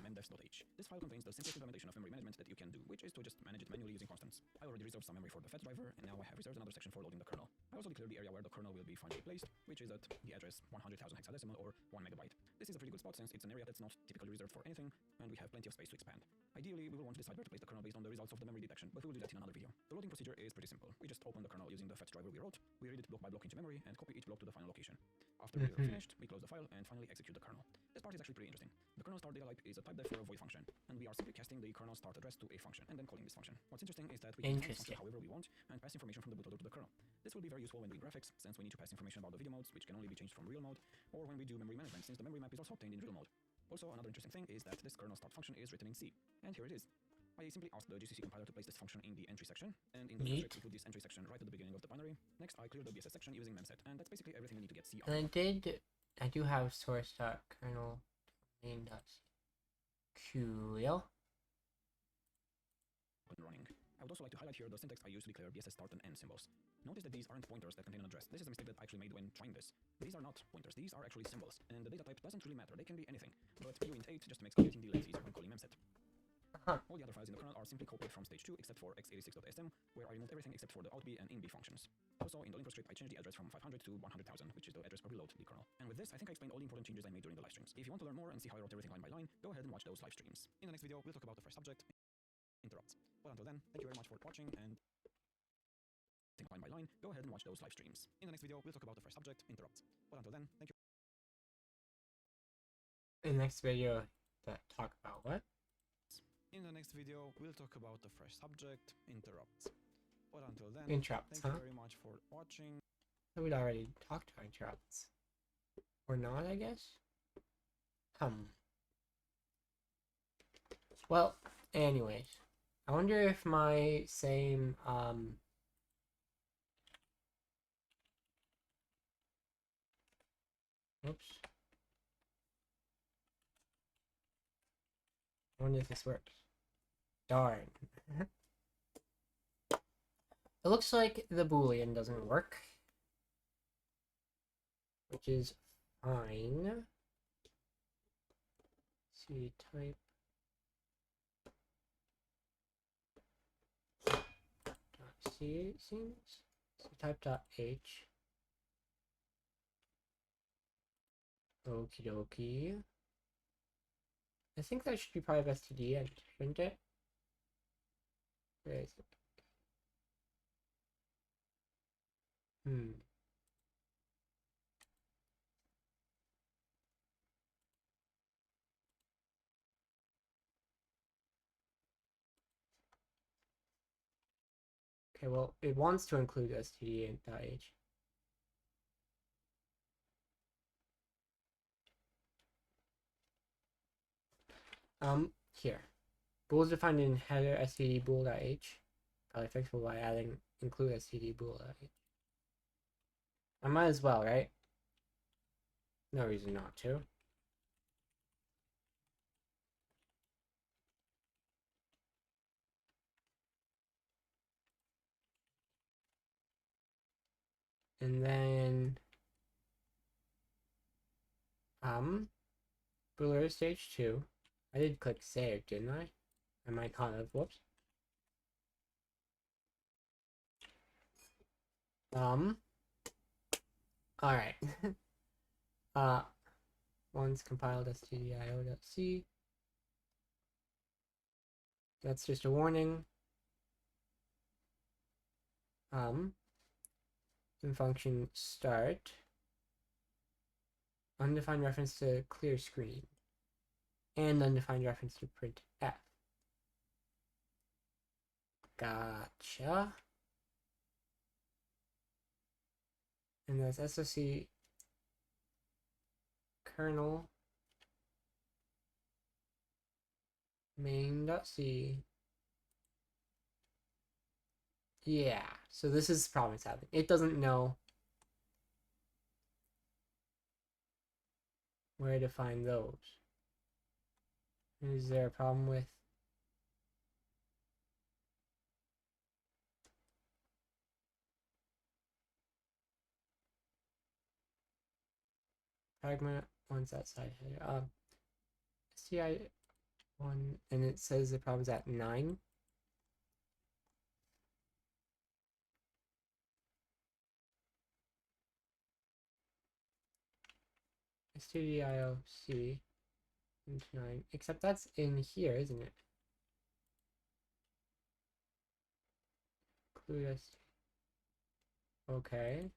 This file contains the simplest implementation of memory management that you can do, which is to just manage it manually using constants. I already reserved some memory for the fetch driver, and now I have reserved another section for loading the kernel. I also declared the area where the kernel will be finally placed, which is at the address 100,000 hexadecimal or 1 megabyte. This is a pretty good spot since it's an area that's not typically reserved for anything, and we have plenty of space to expand. Ideally, we will want to decide where to place the kernel based on the results of the memory detection, but we will do that in another video. The loading procedure is pretty simple. We just open the kernel using the fetch driver we wrote, we read it block by block into memory, and copy each block to the final location. After we are finished, we close the file and finally execute the kernel. This part is actually pretty interesting. The kernel start data type is a typedef for a void function, and we are simply casting the kernel start address to a function and then calling this function. What's interesting is that we can define this function however we want and pass information from the bootloader to the kernel. This will be very useful when doing graphics, since we need to pass information about the video modes, which can only be changed from real mode, or when we do memory management, since the memory map is also obtained in real mode. Also, another interesting thing is that this kernel start function is written in C, and here it is. I simply asked the GCC compiler to place this function in the entry section, and in the script we put this entry section right at the beginning of the binary. Next, I clear the BSS section using memset, and that's basically everything we need to get C out. And I do have source.kernel main.ql. Running. I would also like to highlight here the syntax I use to declare BSS start and end symbols. Notice that these aren't pointers that contain an address. This is a mistake that I actually made when trying this. These are not pointers, these are actually symbols, and the data type doesn't really matter, they can be anything, but uint8 just makes calculating the length easier when calling memset. All the other files in the kernel are simply copied from stage 2 except for x86.sm, where I removed everything except for the outb and inb functions. Also, in the linker script I changed the address from 500 to 100,000, which is the address per reload the kernel. And with this, I think I explained all the important changes I made during the live streams. If you want to learn more and see how I wrote everything line by line, go ahead and watch those live streams. In the next video, we'll talk about the first subject, interrupts. But until then, thank you very much for watching, and line by line, go ahead and watch those live streams. In the next video, we'll talk about the first subject, interrupts. But until then, thank you. In the next video, talk about what? In the next video, we'll talk about a fresh subject, interrupts. But until then, Interrupts, thank you very much for watching. So we'd already talked about interrupts. Or not, I guess? Well, anyways. I wonder if my same, oops. I wonder if this works. Darn. It looks like the Boolean doesn't work. Which is fine. C type. C seems. C type dot H. Okie dokie. I think that should be part of std, shouldn't it? Where is it? Okay, well, it wants to include std.h. Here. Bool is defined in header std bool.h. Probably fixable by adding include std bool.h. I might as well, right? No reason not to. And then Booler stage 2. I did click save, didn't I? I might kind of, whoops. Alright. Once compiled stdio.c. That's just a warning. In function start. Undefined reference to clear screen. And undefined reference to print F. Gotcha. And that's SOC kernel main.c. Yeah, so this is the problem it's having. It doesn't know where to find those. Is there a problem with Pragma wants that side header? CI one, and it says the problem's at 9. stdioc into 9, except that's in here, isn't it? Include us. Okay.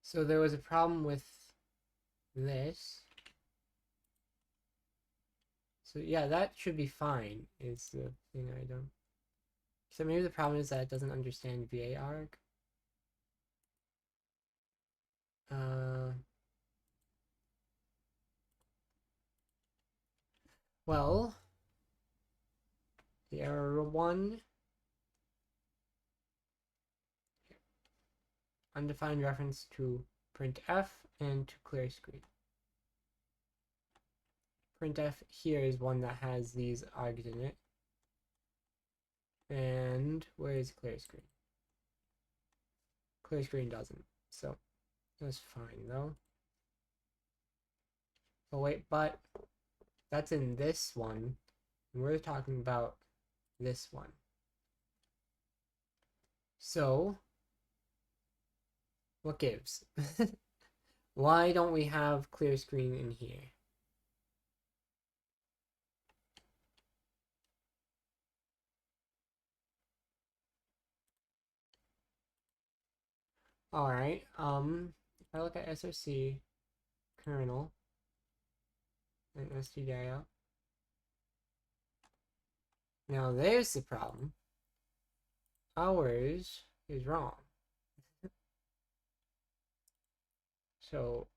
So there was a problem with this. So yeah, that should be fine, is the thing I don't. So maybe the problem is that it doesn't understand VA-arg. Well, the error one. Undefined reference to printf and to clear screen. Printf here is one that has these args in it. And where is clear screen? Clear screen doesn't, so that's fine though. Oh wait, but that's in this one. And we're talking about this one. So what gives? Why don't we have clear screen in here? Alright, if I look at SRC, kernel, and stdio, now there's the problem. Ours is wrong. So,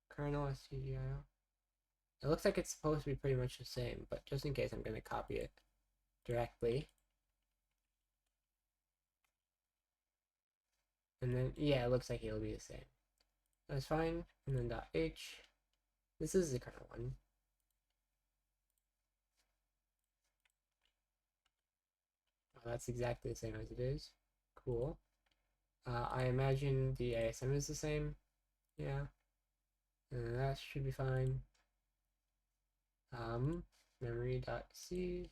kernel, stdio, it looks like it's supposed to be pretty much the same, but just in case I'm going to copy it directly. And then, yeah, it looks like it'll be the same. That's fine. And then .h. This is the kernel one. Oh, that's exactly the same as it is. Cool. I imagine the ASM is the same. Yeah. And that should be fine. Memory.c.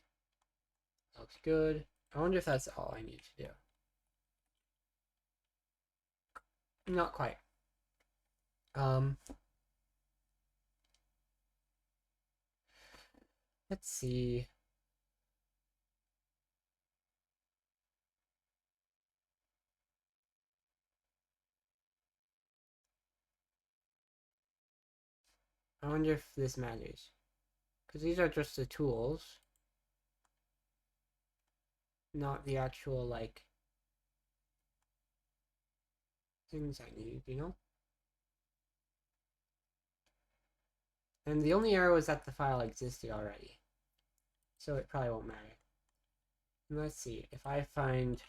Looks good. I wonder if that's all I need to do. Not quite. Let's see. I wonder if this matters. Because these are just the tools. Not the actual, like, things I need, you know? And the only error was that the file existed already. So it probably won't matter. And let's see, if I find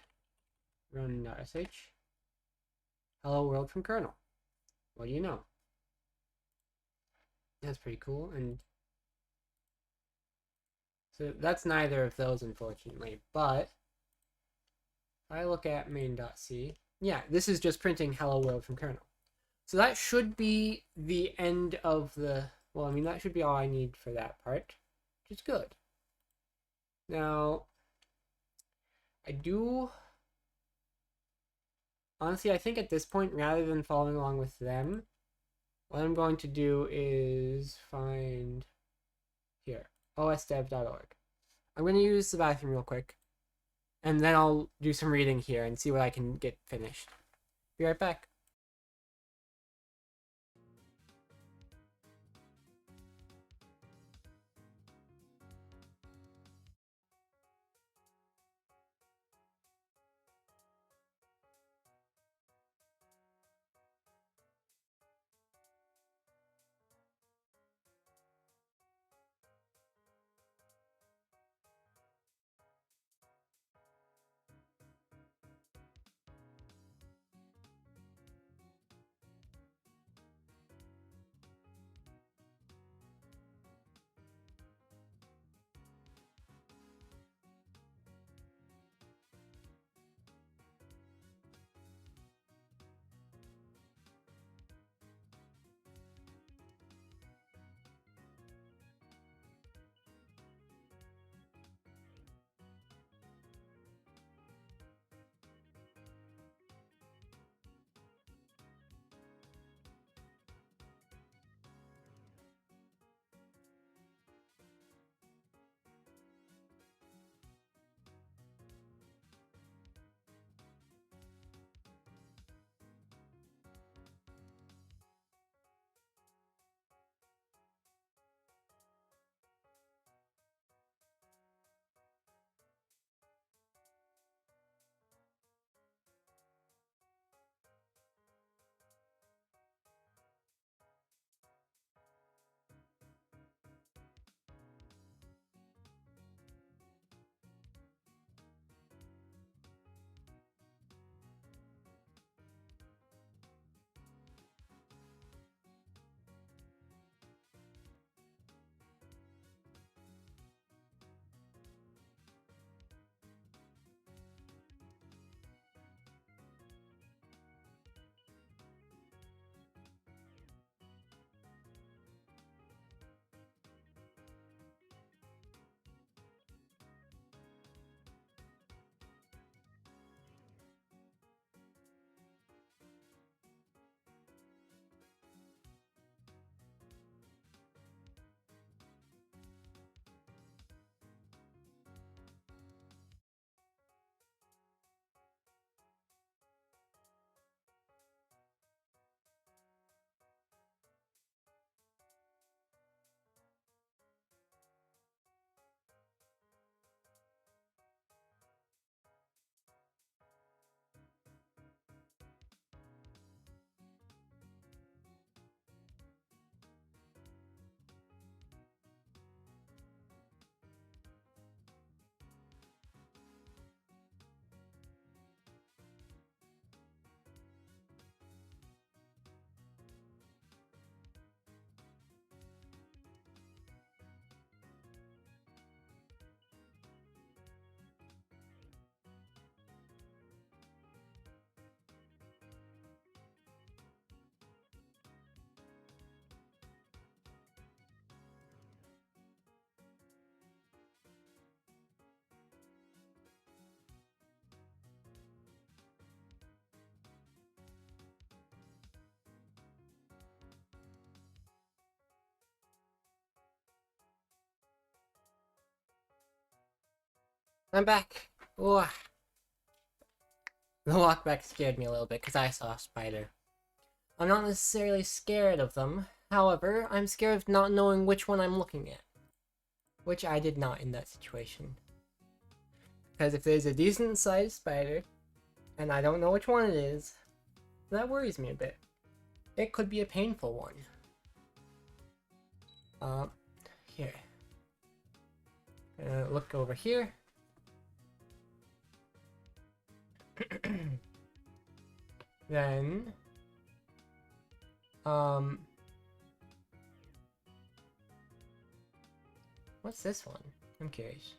run.sh, hello world from kernel. What do you know? That's pretty cool. And so that's neither of those, unfortunately. But if I look at main.c, yeah, this is just printing hello world from kernel. So that should be the end of the, well, I mean, that should be all I need for that part, which is good. Now, honestly, I think at this point, rather than following along with them, what I'm going to do is find here, osdev.org. I'm going to use the bathroom real quick, and then I'll do some reading here and see what I can get finished. Be right back. I'm back. Ooh. The walkback scared me a little bit because I saw a spider. I'm not necessarily scared of them. However, I'm scared of not knowing which one I'm looking at. Which I did not in that situation. Because if there's a decent sized spider, and I don't know which one it is, that worries me a bit. It could be a painful one. Here. Look over here. Then, what's this one? I'm curious.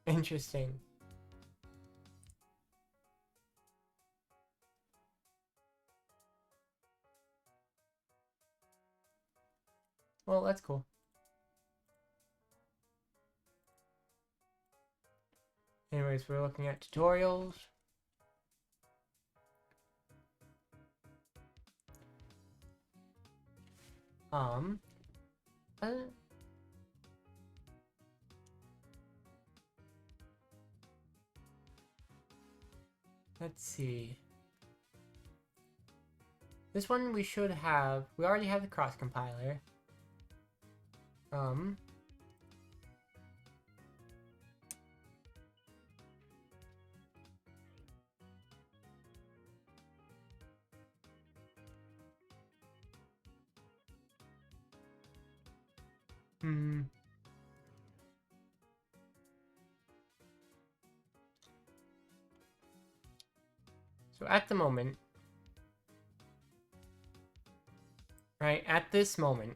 Interesting. Well, that's cool. Anyways, we're looking at tutorials. Uh, let's see. This one we should have. We already have the cross compiler. So at the moment, right, at this moment,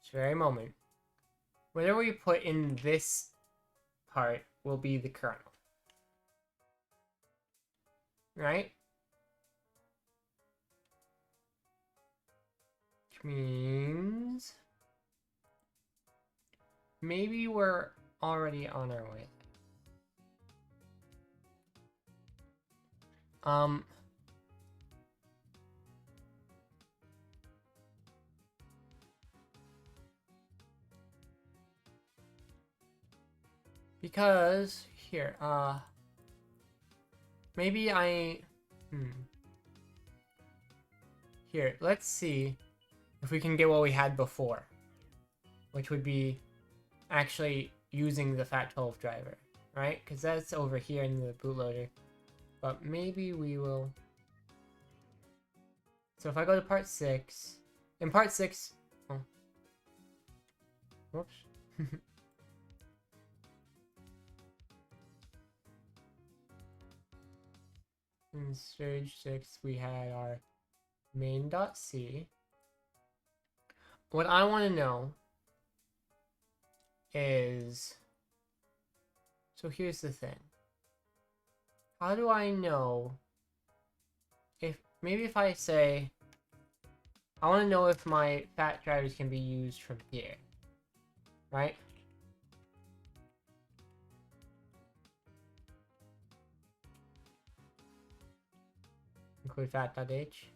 this very moment, whatever we put in this part will be the kernel. Right? Which means maybe we're already on our way. Because here, maybe here, let's see if we can get what we had before, which would be actually using the FAT12 driver, right? Because that's over here in the bootloader. But maybe we will. So if I go to part 6, in part 6, oh, whoops. In stage 6, we had our main.c. What I want to know is, so here's the thing. How do I know maybe if I say, I want to know if my fat drivers can be used from here, right? Include fat.h.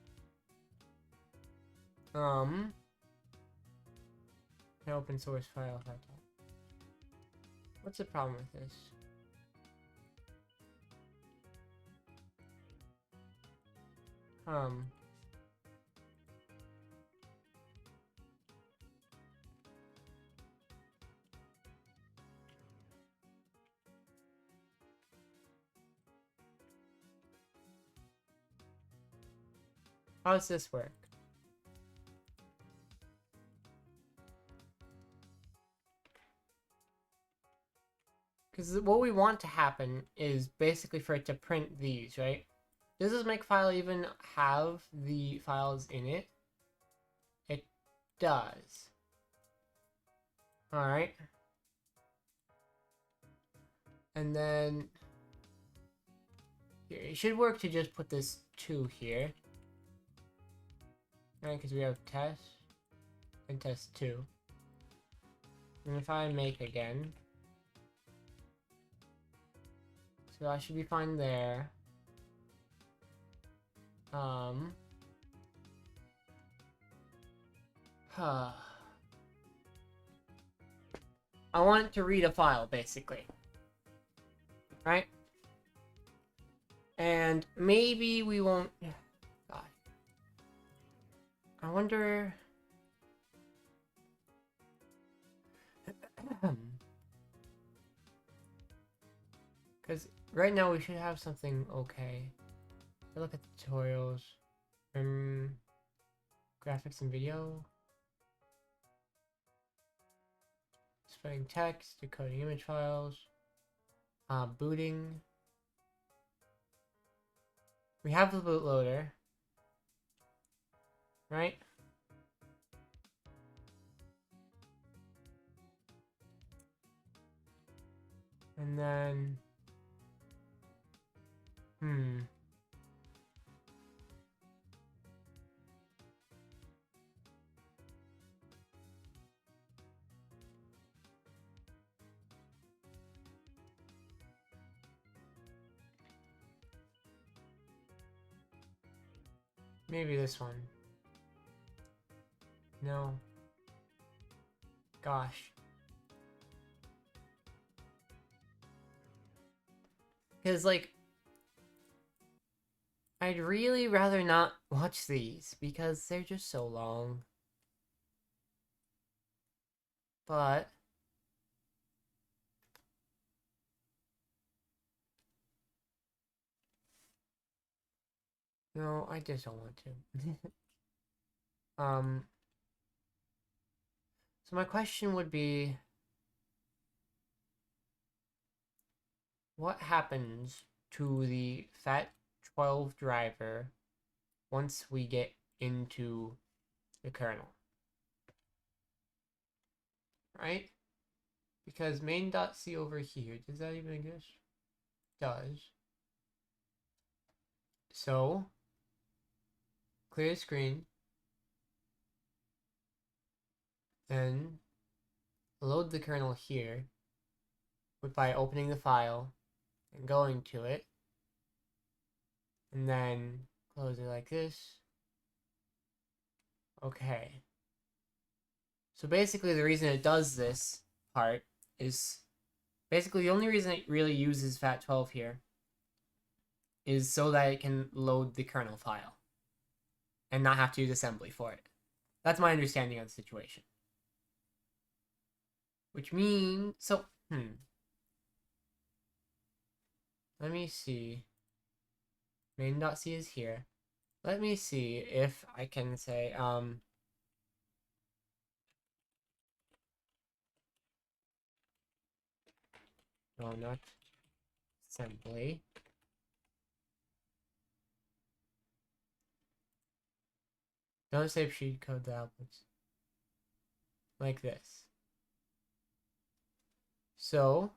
An open source file. What's the problem with this? How does this work? Because what we want to happen is basically for it to print these, right? Does this makefile even have the files in it? It does. Alright. And then here, it should work to just put this 2 here. Right, because we have test and test 2. And if I make again, So that should be fine there. Huh. I want to read a file, basically. Right? And maybe we won't... God. I wonder... Because right now we should have something okay. Look at the tutorials. Graphics and video. Displaying text, decoding image files. Booting. We have the bootloader. Right? And then... Maybe this one. No. Gosh. Because, like, I'd really rather not watch these because they're just so long. But... no, I just don't want to. So my question would be... what happens to the FAT12 driver once we get into the kernel? Right? Because main.c over here, does that even exist? Does. So, clear the screen, then load the kernel here by opening the file and going to it, and then close it like this. Okay. So basically the reason it does this part is basically the only reason it really uses FAT12 here is so that it can load the kernel file and not have to use assembly for it. That's my understanding of the situation. Which means, so, let me see. Main.c is here. Let me see if I can say, no, not assembly. Don't say sheet code the outputs. Like this. So,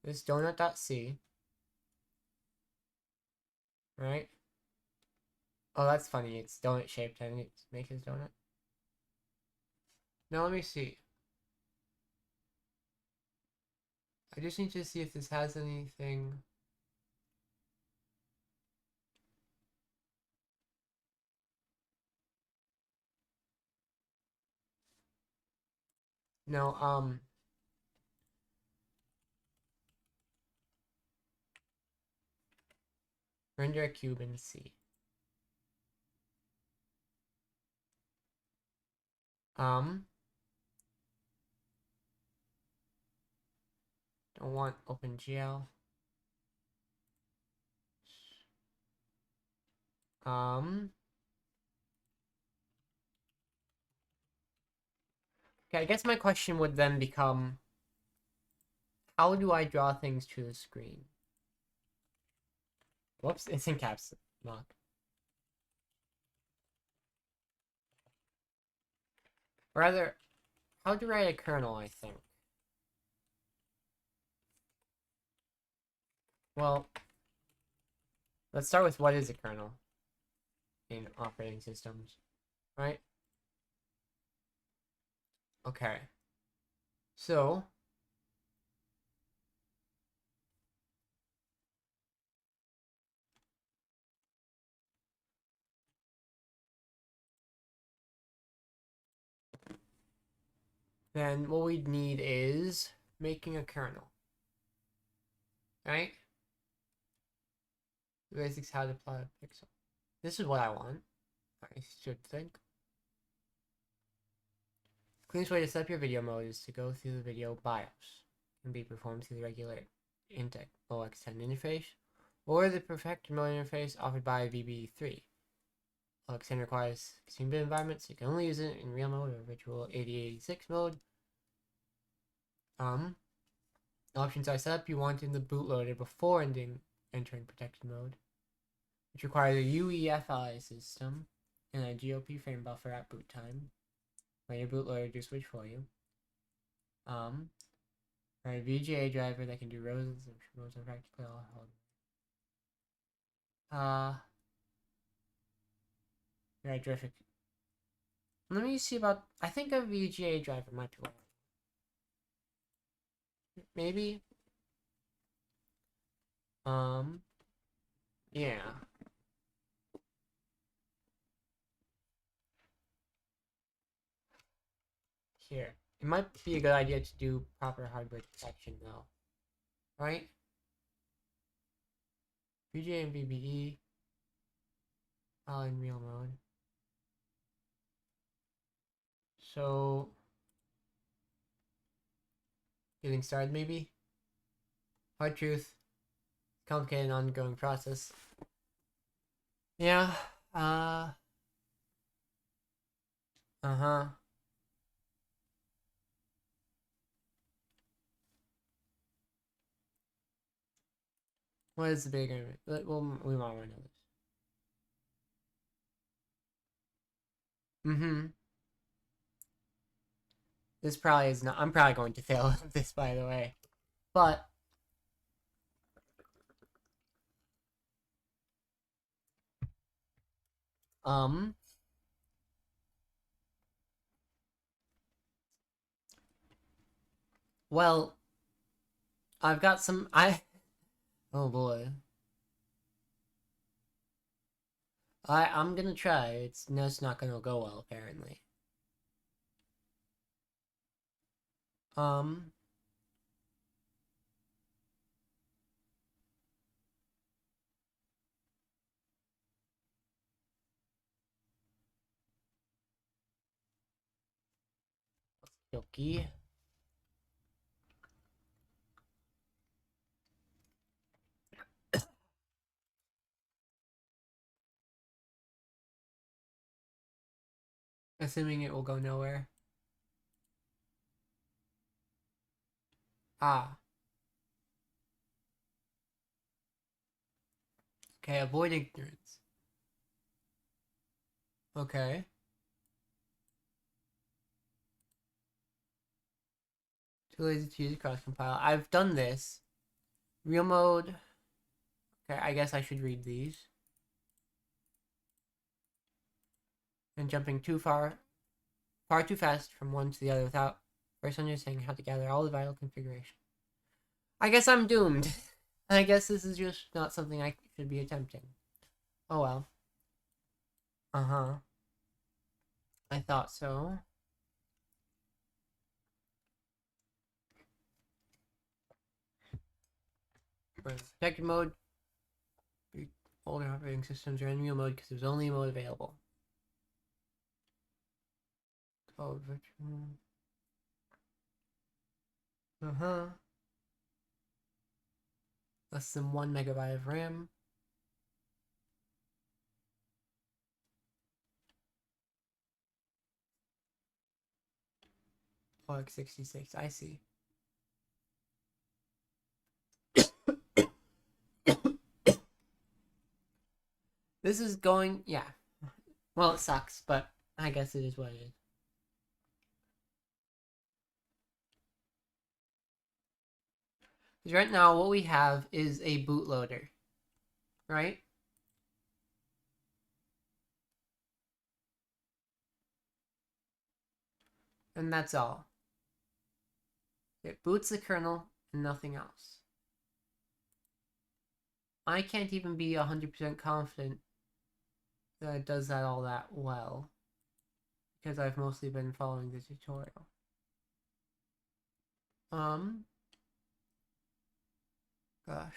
this donut.c, right? Oh, that's funny. It's donut shaped and it's make his donut. Now let me see. I just need to see if this has anything. No, render a cube in C. Don't want OpenGL. Okay, I guess my question would then become, how do I draw things to the screen? Whoops, it's in caps lock. Rather, how to write a kernel, I think. Well, let's start with what is a kernel in operating systems, right? Okay. So, then what we'd need is making a kernel. Right? The basics how to plot a pixel. This is what I want. I should think. The cleanest way to set up your video mode is to go through the video BIOS. It can be performed through the regular Intec OX10 interface or the Perfector mode interface offered by VB3. OX10 requires 16-bit environment, so you can only use it in real mode or virtual 8086 mode. The options are set up you want in the bootloader before entering protected mode, which requires a UEFI system and a GOP frame buffer at boot time. Let your bootloader do switch for you. Or a VGA driver that can do rows of practically all hardware. Very terrific. Let me see about. I think a VGA driver might be one. Maybe. Yeah. Here. It might be a good idea to do proper hardware protection though. Right? VGA and VBE. All in real mode. So. Getting started maybe? Hard truth. Complicated ongoing process. Yeah. Uh-huh. What is the bigger? Well, we might want to know this. This probably is not. I'm probably going to fail this, by the way. But well, I've got some. Oh boy. I'm gonna try. It's not gonna go well apparently. Yoki. Assuming it will go nowhere. Ah. Okay, avoid ignorance. Okay. Too lazy to use cross compile. I've done this. Real mode. Okay, I guess I should read these. And jumping too far too fast from one to the other without first understanding how to gather all the vital configuration. I guess I'm doomed. I guess this is just not something I should be attempting. Oh well. I thought so. Protected mode. Older operating systems are in real mode because there's only a mode available. Oh, virtual. Less than 1 megabyte of RAM. OX66, I see. This is going, yeah. Well, it sucks, but I guess it is what it is. Because right now, what we have is a bootloader, right? And that's all. It boots the kernel and nothing else. I can't even be 100% confident that it does that all that well, because I've mostly been following the tutorial. Um. Gosh.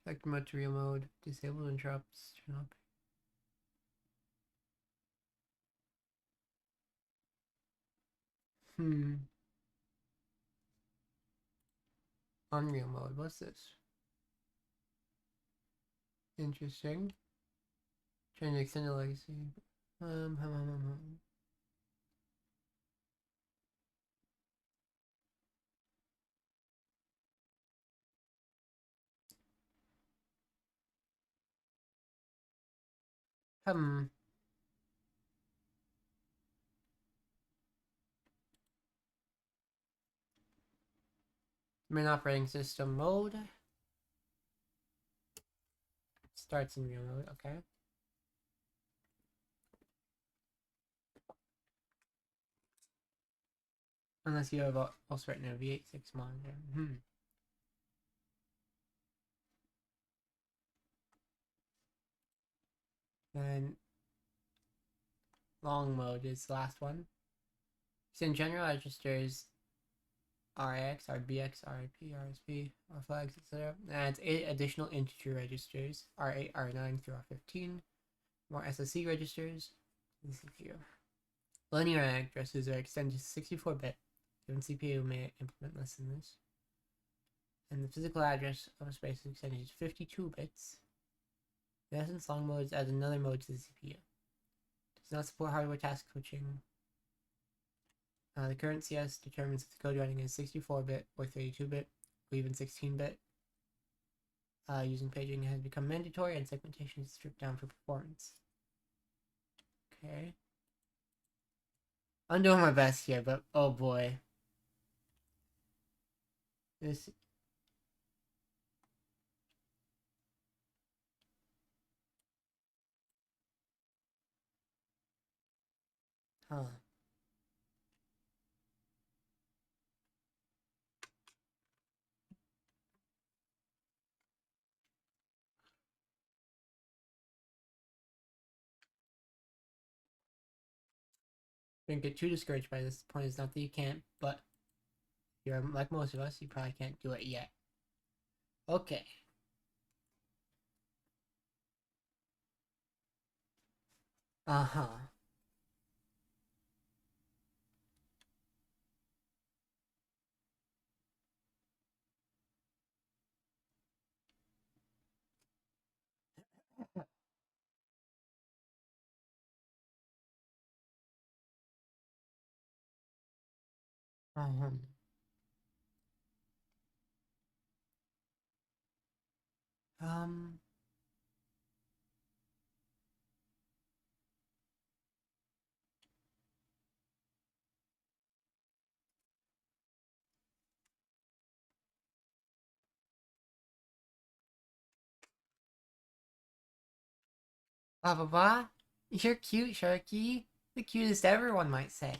Protect mode to real mode. Disable interrupts. Turn up. Unreal mode. What's this? Interesting. Trying to extend the legacy. Um. hum, hum, hum, hum. Hmm. Main operating system mode. Starts in real mode. Okay. Unless you have also written a V86 monitor. And long mode is the last one. So in general registers RAX, RBX, RIP, RSP, R flags, etc. And it's 8 additional integer registers, R8, R9 through R15. More SSC registers in the CPU. Linear addresses are extended to 64-bit. Given CPU may implement less than this. And the physical address of a space is extended to 52 bits. In essence, long modes adds another mode to the CPU. Does not support hardware task switching. The current CS determines if the code running is 64-bit or 32-bit or even 16-bit. Using paging has become mandatory and segmentation is stripped down for performance. Okay. I'm doing my best here, but oh boy. This... Huh. Don't get too discouraged by this. The point is not that you can't, but if you're like most of us, you probably can't do it yet. Okay. Uh-huh. Uh-huh. Um... Blah blah blah. You're cute, Sharky. The cutest ever, one might say.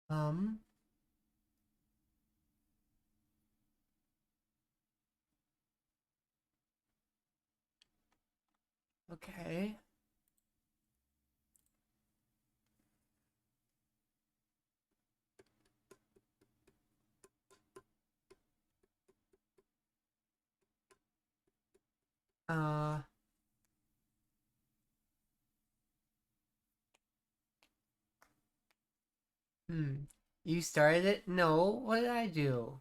Um... Okay. Uh... You started it? No, what did I do?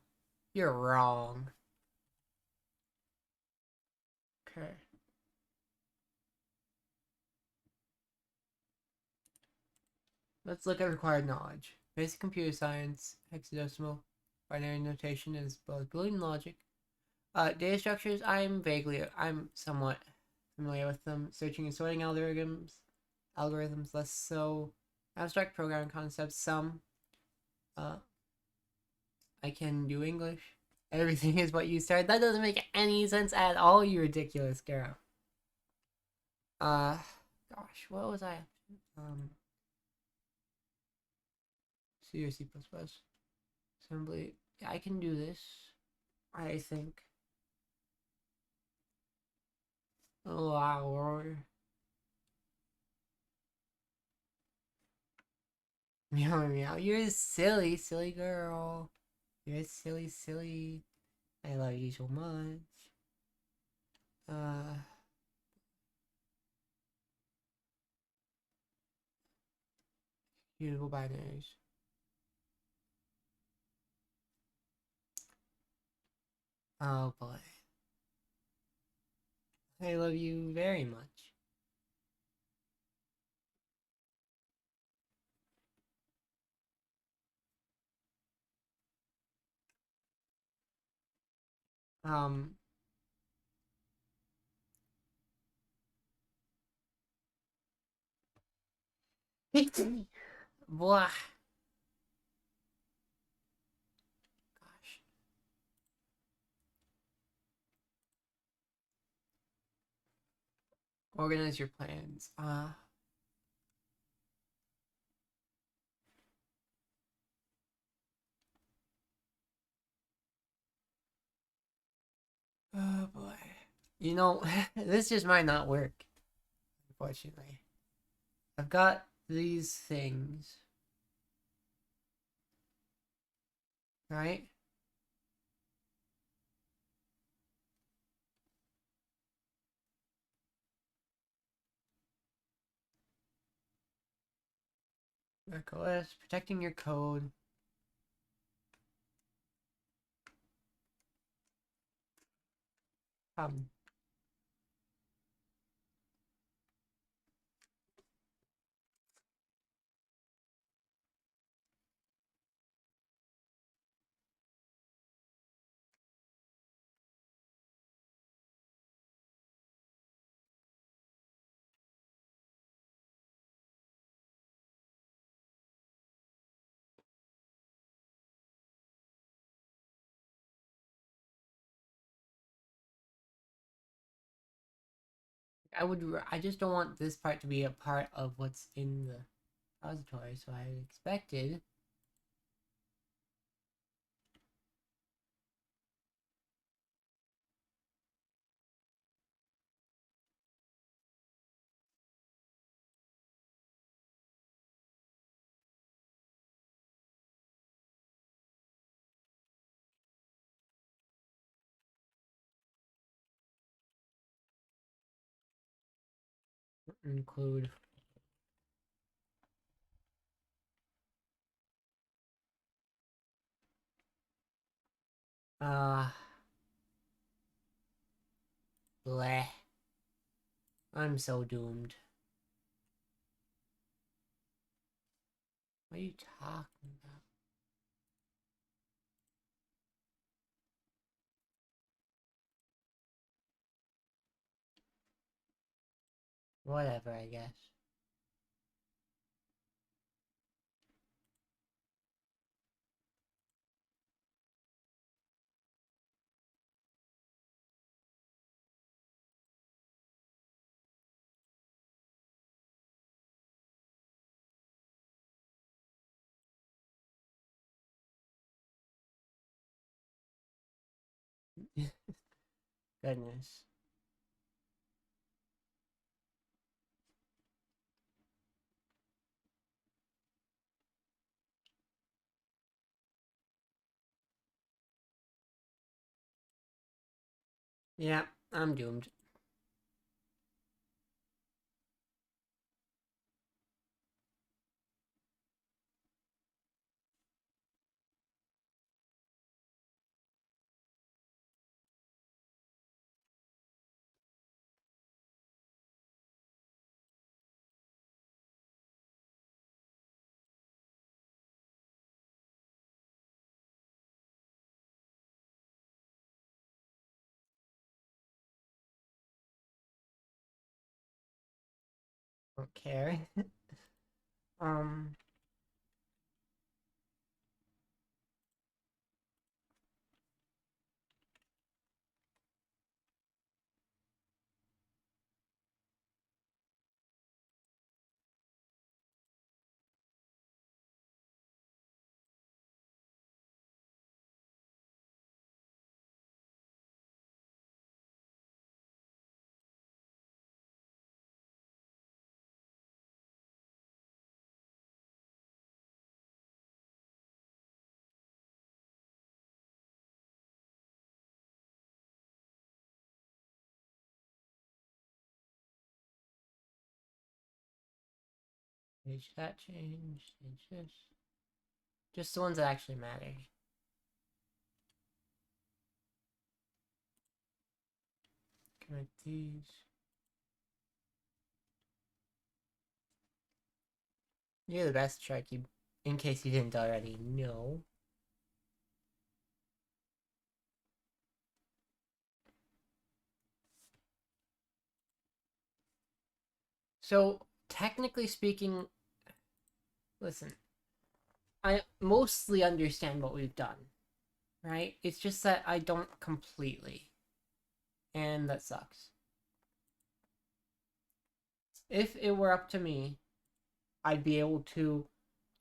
You're wrong. Okay. Let's look at required knowledge. Basic computer science, hexadecimal, binary notation, as well as Boolean logic. Data structures, I'm somewhat familiar with them. Searching and sorting algorithms less so. Abstract programming concepts, some. I can do English. Everything is what you started. That doesn't make any sense at all, you ridiculous girl. Uh, gosh, what was I? C or C++. Assembly. Yeah, I can do this. I think. Oh, wow. Meow meow. You're a silly, silly girl. You're a silly, silly. I love you so much. Uh, Beautiful binaries. Oh boy. I love you very much. Um, Blah. Gosh. Organize your plans. Oh boy. You know, this just might not work, unfortunately. I've got these things, right? macOS, protecting your code. Um, I just don't want this part to be a part of what's in the repository, so I expected. Include. Uh, Bleh. I'm so doomed. What are you talking about? Whatever, I guess. Goodness. Yeah, I'm doomed. Don't care. um, Change that, change this. Just the ones that actually matter. Connect these. You're the best, Sharky. In case you didn't already know. So, technically speaking, listen, I mostly understand what we've done, right? It's just that I don't completely. And that sucks. If it were up to me, I'd be able to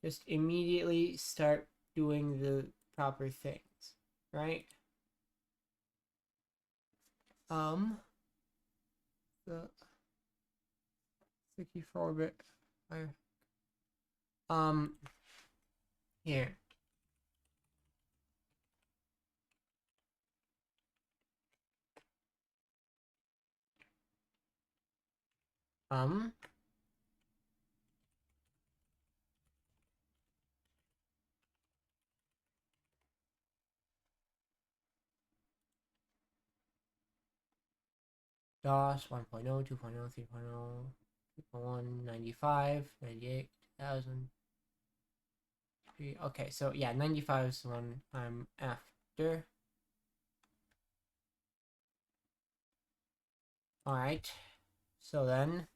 just immediately start doing the proper things, right? The 64-bit. Here. Um, DOS 1.0, 2.0, 3.0, 2.1, 95, 98, 2000. Okay, so yeah, 95 is the one I'm after. Alright, so then,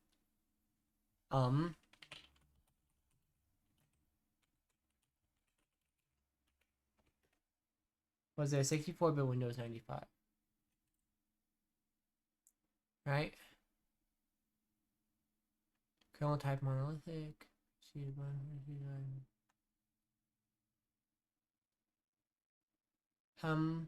was there 64-bit Windows 95? Right? Kernel type monolithic. Um,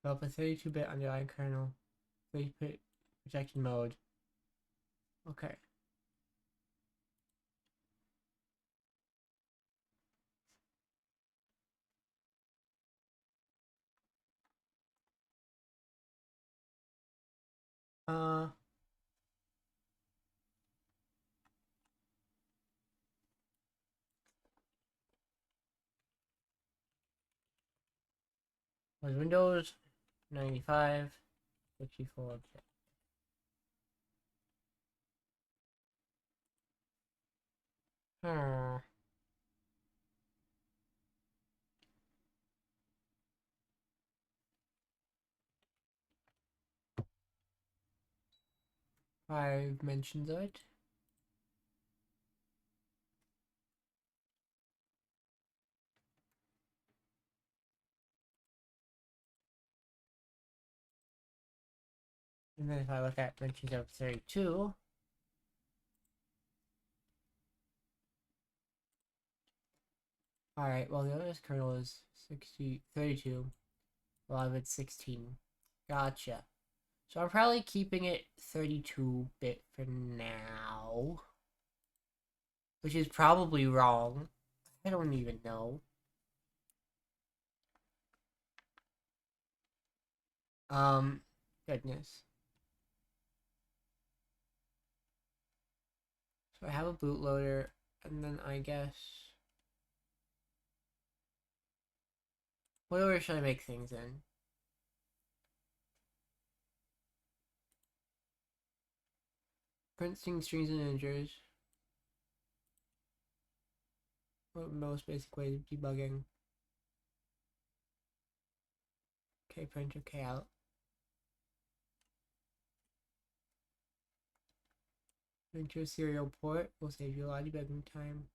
develop a 32-bit underlying kernel. 30-bit protection mode. Okay. Uh, was Windows 95, 64-bit. Hmm. 5 mentions of it. And then if I look at mentions of 32, alright, well the other kernel is 32. Well, I have it 16. Gotcha. So I'm probably keeping it 32-bit for now. Which is probably wrong. I don't even know. Goodness. So I have a bootloader, and then I guess... What order should I make things in? Printing strings and integers. What most basic way of debugging? Okay, print, okay, out. Enter a serial port will save you a lot of debugging time.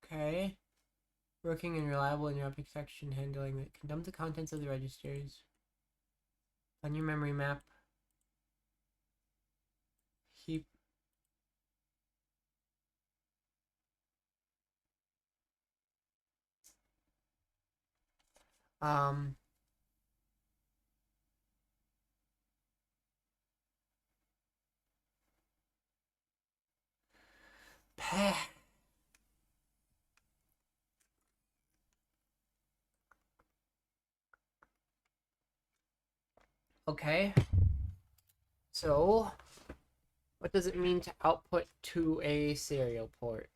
Okay. Working and reliable interrupt extraction handling that can dump the contents of the registers. On your memory map. Heap. Um, Okay, so what does it mean to output to a serial port?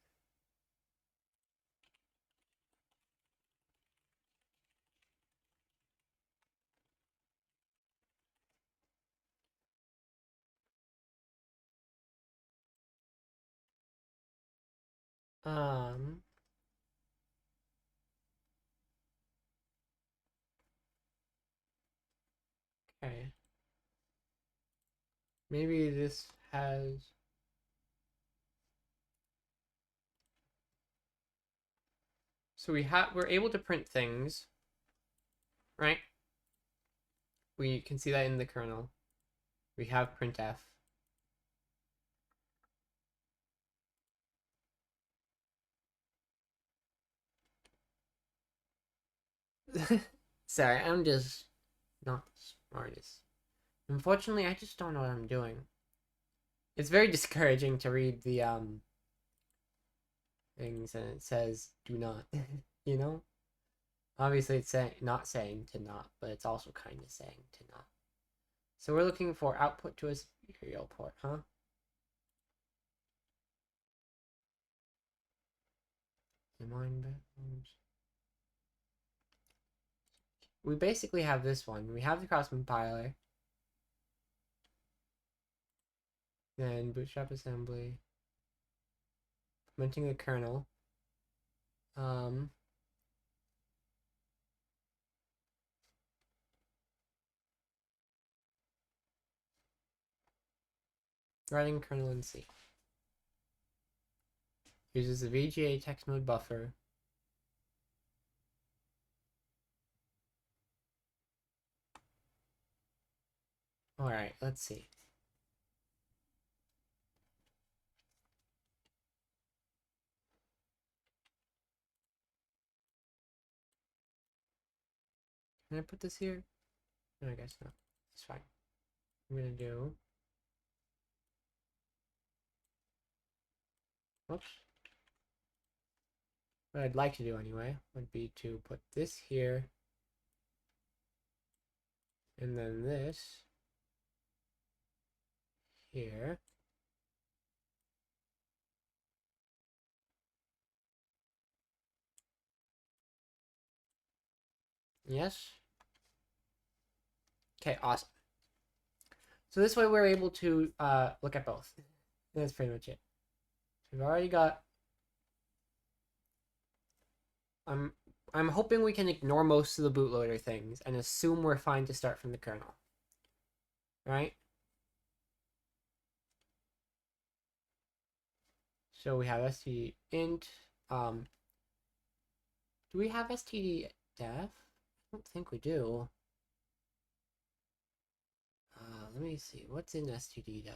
Um, okay. Maybe this has... So we're able to print things, right? We can see that in the kernel. We have printf. Sorry, I'm just not the smartest. Unfortunately, I just don't know what I'm doing. It's very discouraging to read the things and it says do not, you know? Obviously it's not saying to not, but it's also kind of saying to not. So we're looking for output to a serial port, huh? We basically have this one. We have the cross compiler. Then bootstrap assembly. Implementing the kernel. Writing kernel in C. Uses the VGA text mode buffer. Alright, let's see. Can I put this here? No, I guess not. It's fine. I'm gonna do... Whoops. What I'd like to do anyway would be to put this here. And then this here. Yes. Okay, awesome. So this way we're able to look at both. That's pretty much it. We've already got... I'm hoping we can ignore most of the bootloader things and assume we're fine to start from the kernel. Right? So we have std int. Do we have std def? I don't think we do. Let me see. What's in std def?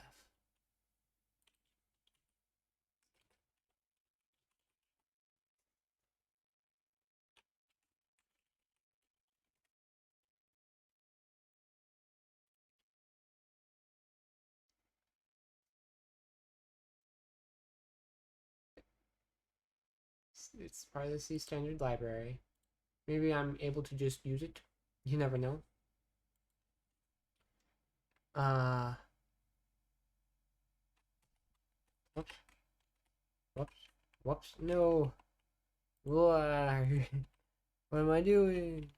It's part of the C standard library. Maybe I'm able to just use it. You never know. Whoops. Whoops. Whoops. No. Why? What am I doing?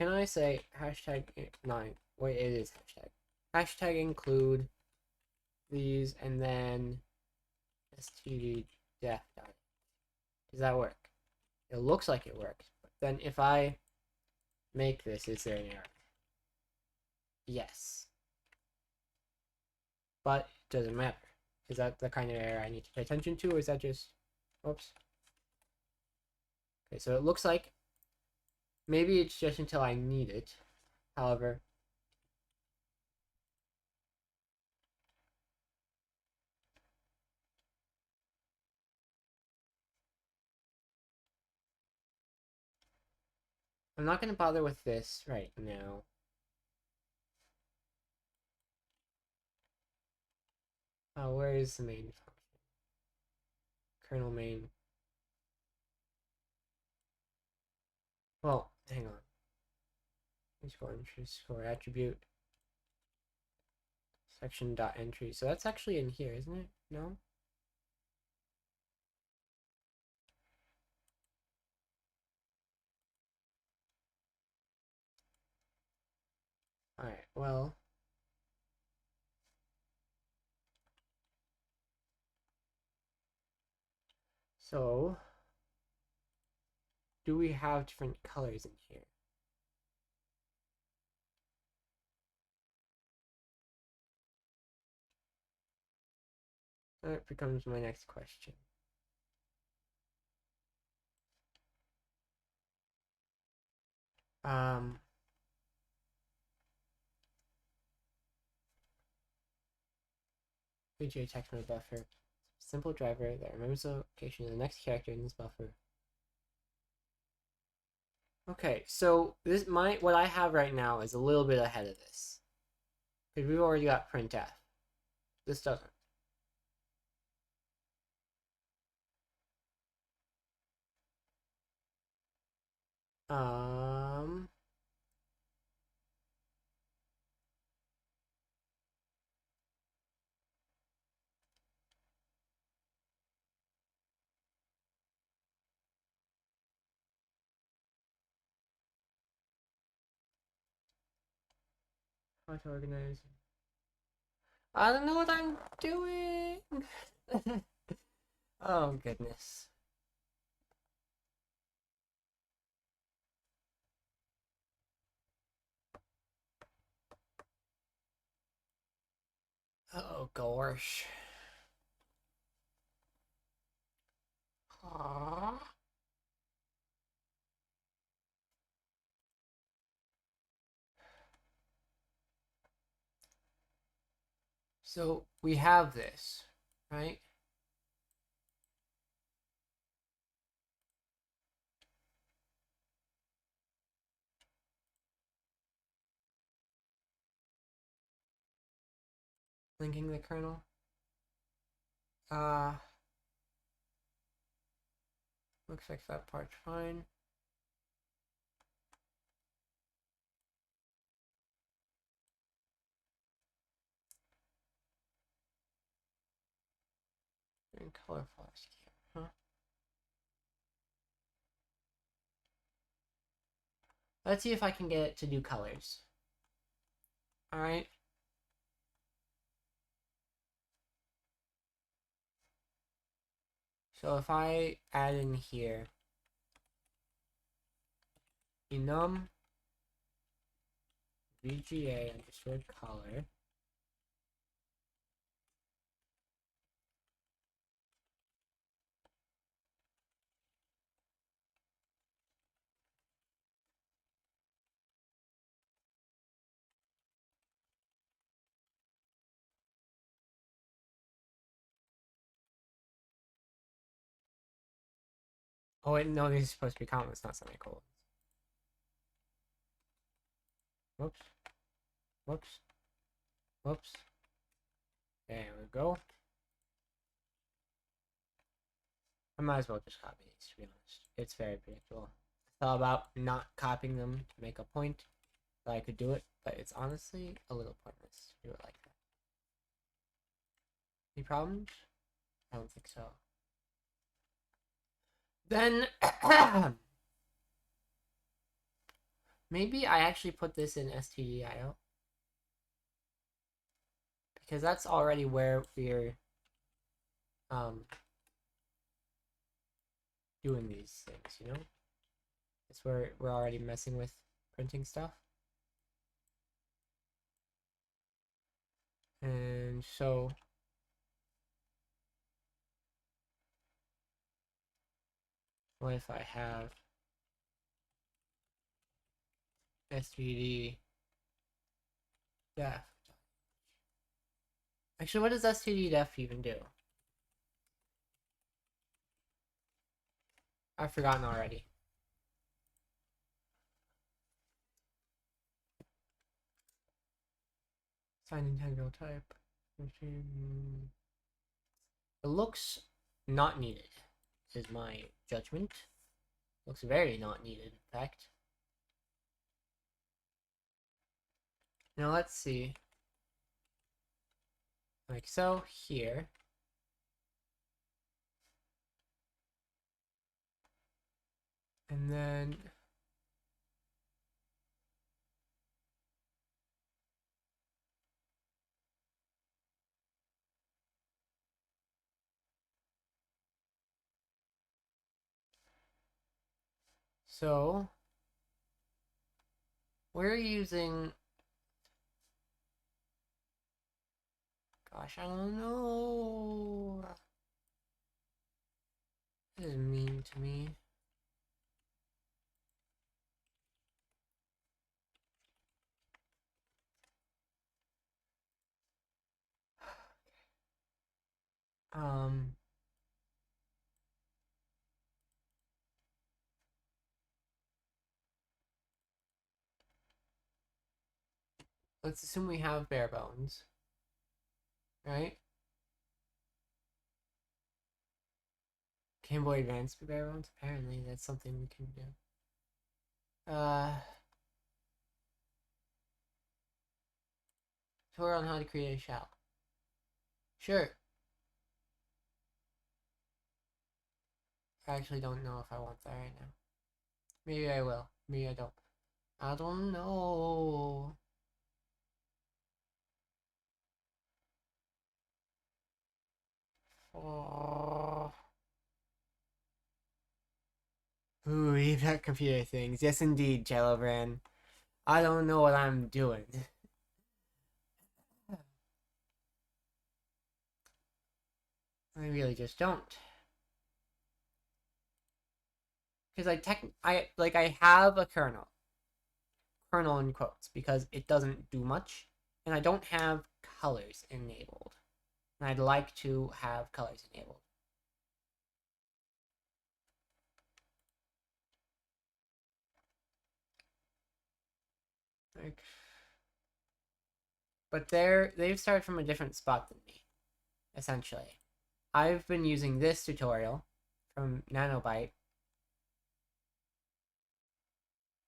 Can I say hashtag 9? Wait, it is hashtag. Hashtag include these and then std def. Does that work? It looks like it works. But then if I make this, is there an error? Yes. But it doesn't matter. Is that the kind of error I need to pay attention to, or is that just... Oops. Okay, so it looks like maybe it's just until I need it. However, I'm not going to bother with this right now. Where is the main function? kernel main. Well, hang on. Underscore attribute section dot entry. So that's actually in here, isn't it? No? Alright, well. So, do we have different colors in here? That becomes my next question. VGA text mode buffer. Simple driver that remembers the location of the next character in this buffer. Okay, so what I have right now is a little bit ahead of this. Because we've already got printf. This doesn't. Um how to organize. I don't know what I'm doing. Oh goodness. Oh gosh. Aww. So we have this, right? Linking the kernel. Looks like that part's fine. And color flask here, huh? Let's see if I can get it to do colors. Alright. So if I add in here enum VGA underscore color. Oh wait, no, these are supposed to be commas, not semicolons. Whoops. Whoops. Whoops. There we go. I might as well just copy these, to be honest. It's very predictable. I thought about not copying them to make a point that I could do it, but it's honestly a little pointless to do it like that. Any problems? I don't think so. Then maybe I actually put this in stdio because that's already where we're doing these things, you know? It's where we're already messing with printing stuff. And so what if I have std def? Actually, what does std def even do? I've forgotten already. Sign integral type. It looks not needed, is my judgment. Looks very not needed, in fact. Now let's see. Like so, here. And then... So... we're using... Gosh, I don't know. This is mean to me. Um... Let's assume we have bare bones. Right? Game Boy Advance bare bones? Apparently that's something we can do. Tutorial on how to create a shell. Sure. I actually don't know if I want that right now. Maybe I will. Maybe I don't. I don't know. Oh. Ooh, leave that computer things. Yes, indeed, Jellobran. I don't know what I'm doing. I really just don't. Because I have a kernel. Kernel in quotes, because it doesn't do much. And I don't have colors enabled. And I'd like to have colors enabled. Like, but they've started from a different spot than me, essentially. I've been using this tutorial from Nanobyte,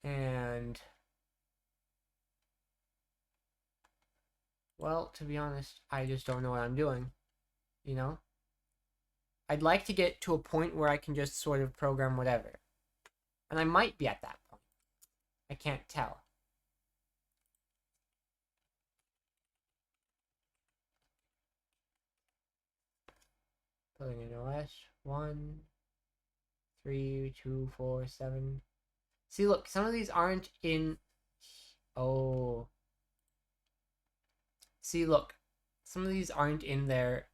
and well, to be honest, I just don't know what I'm doing, you know? I'd like to get to a point where I can just sort of program whatever. And I might be at that point. I can't tell. Building an OS. 1, 3, 2, 4, 7. See, look, some of these aren't in... Oh. See, look. Some of these aren't in their,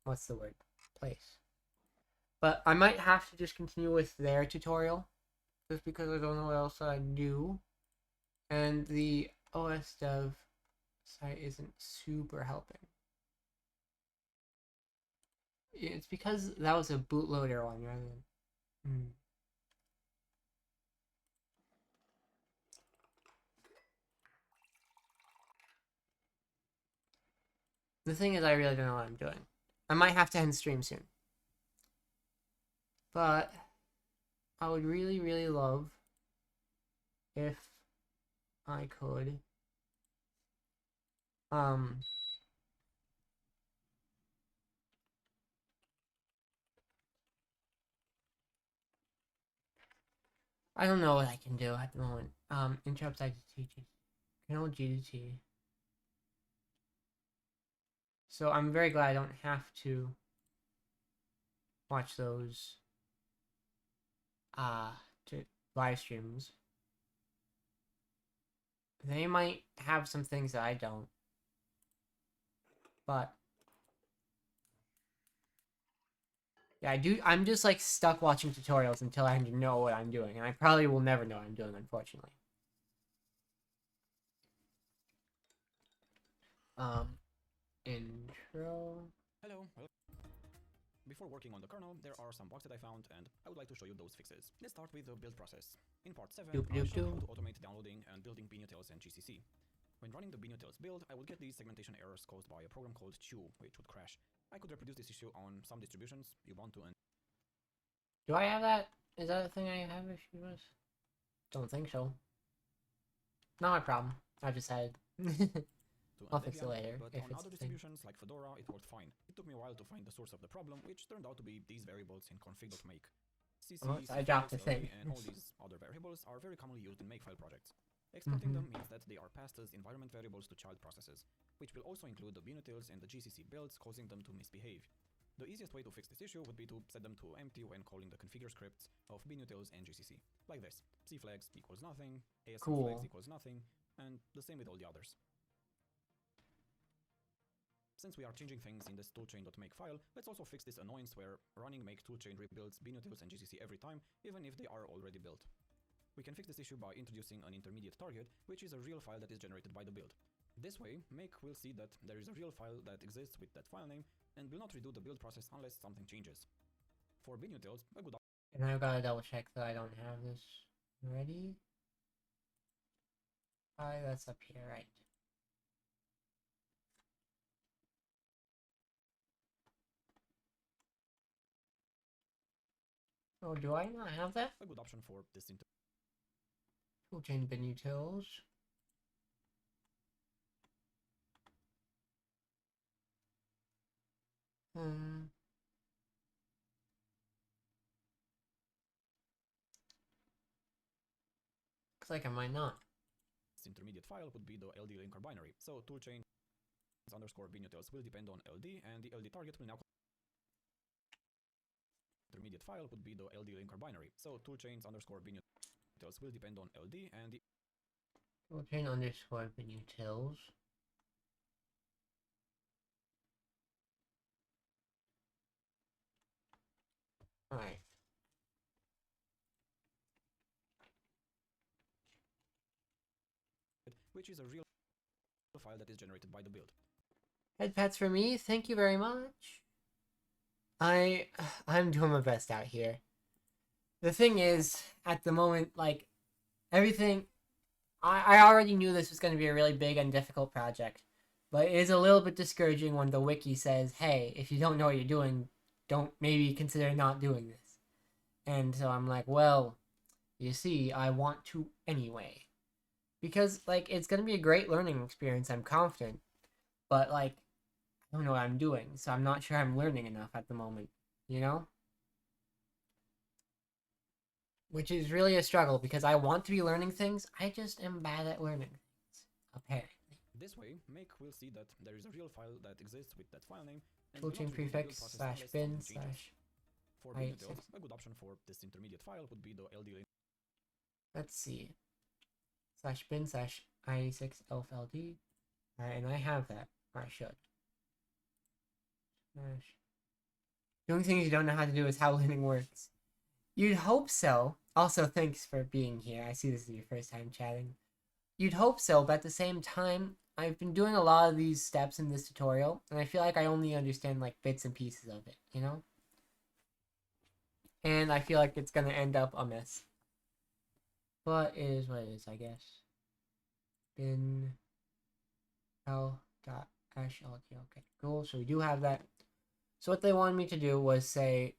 what's the word? Place. But I might have to just continue with their tutorial. Just because I don't know what else I do. And the OS dev site isn't super helping. It's because that was a bootloader one rather than... The thing is, I really don't know what I'm doing. I might have to end stream soon. But I would really, really love if I could I don't know what I can do at the moment. Interrupt IGT. Kernel GDT. So I'm very glad I don't have to watch those to live streams. They might have some things that I don't. But yeah, I'm just like stuck watching tutorials until I know what I'm doing, and I probably will never know what I'm doing, unfortunately. Intro. Hello. Before working on the kernel, there are some bugs that I found, and I would like to show you those fixes. Let's start with the build process. In part 7, Doop, I doop, showed how doop. to automate downloading and building pinutils and GCC. When running the binutils build, I would get these segmentation errors caused by a program called chew, which would crash. I could reproduce this issue on some distributions, Ubuntu and... Do I have that? Is that a thing I have issues with? Don't think so. Not my problem. I just had... I'll fix it later. But on other distributions like Fedora, it worked fine. It took me a while to find the source of the problem, which turned out to be these variables in config.make. CC, I dropped the thing. and all these other variables are very commonly used in makefile projects. Exporting them means that they are passed as environment variables to child processes, which will also include the binutils and the GCC builds, causing them to misbehave. The easiest way to fix this issue would be to set them to empty when calling the configure scripts of binutils and GCC, like this: cflags equals nothing, asm flags equals nothing, and the same with all the others. Since we are changing things in this toolchain.make file, let's also fix this annoyance where running make toolchain rebuilds binutils and GCC every time, even if they are already built. We can fix this issue by introducing an intermediate target, which is a real file that is generated by the build. This way, make will see that there is a real file that exists with that file name, and will not redo the build process unless something changes. For binutils, a good... And I've got to double check that I don't have this ready. That's up here, right? Oh, do I not have that? A good option for this toolchain binutils. Looks like I might not. This intermediate file would be the LD linker binary, so toolchain underscore binutils will depend on LD, and the LD target will now... Intermediate file would be the LD linker binary, so toolchains underscore binutils will depend on LD, and the... Toolchain underscore binutils. Alright. Which is a real file that is generated by the build. Head pats for me, thank you very much. I'm doing my best out here. The thing is, at the moment, like, everything... I already knew this was going to be a really big and difficult project, but it is a little bit discouraging when the wiki says, hey, if you don't know what you're doing, don't maybe consider not doing this. And so I'm like, well, you see, I want to anyway. Because, like, it's going to be a great learning experience, I'm confident. But, like, I don't know what I'm doing, so I'm not sure I'm learning enough at the moment, you know? Which is really a struggle, because I want to be learning things, I just am bad at learning things, apparently. This way, make will see that there is a real file that exists with that file name, and toolchain prefix slash bin slash... For binutils, a good option for this intermediate file would be the LD link. Let's see. Slash bin slash i6 elfld. Alright, and I have that. Or I should. The only thing you don't know how to do is how learning works. You'd hope so. Also, thanks for being here. I see this is your first time chatting. You'd hope so, but at the same time, I've been doing a lot of these steps in this tutorial, and I feel like I only understand like bits and pieces of it, you know? And I feel like it's gonna end up a mess. But it is what it is, I guess. Bin l dot hash ld. Okay, cool. So we do have that. So what they wanted me to do was say,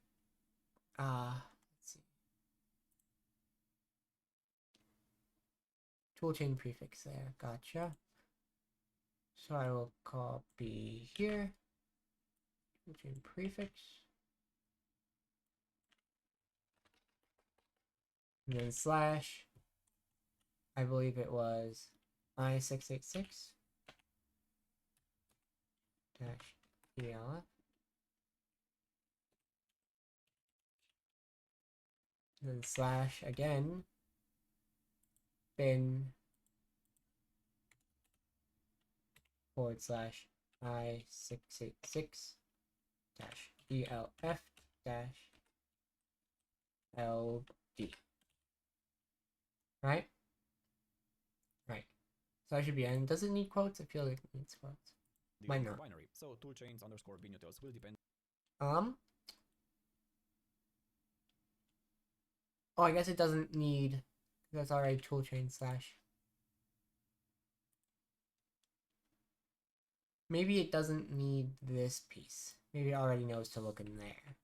let's see, toolchain prefix there. Gotcha. So I will copy here. Toolchain prefix. And then slash, I believe it was i686 dash elf. And then slash again, bin forward slash i686 dash elf dash ld. Right? Right. So I should be in. Does it need quotes? I feel like it needs quotes. Might not. Binary. So toolchains underscore binutils will depend. Oh, I guess it doesn't need. That's already toolchain slash. Maybe it doesn't need this piece. Maybe it already knows to look in there.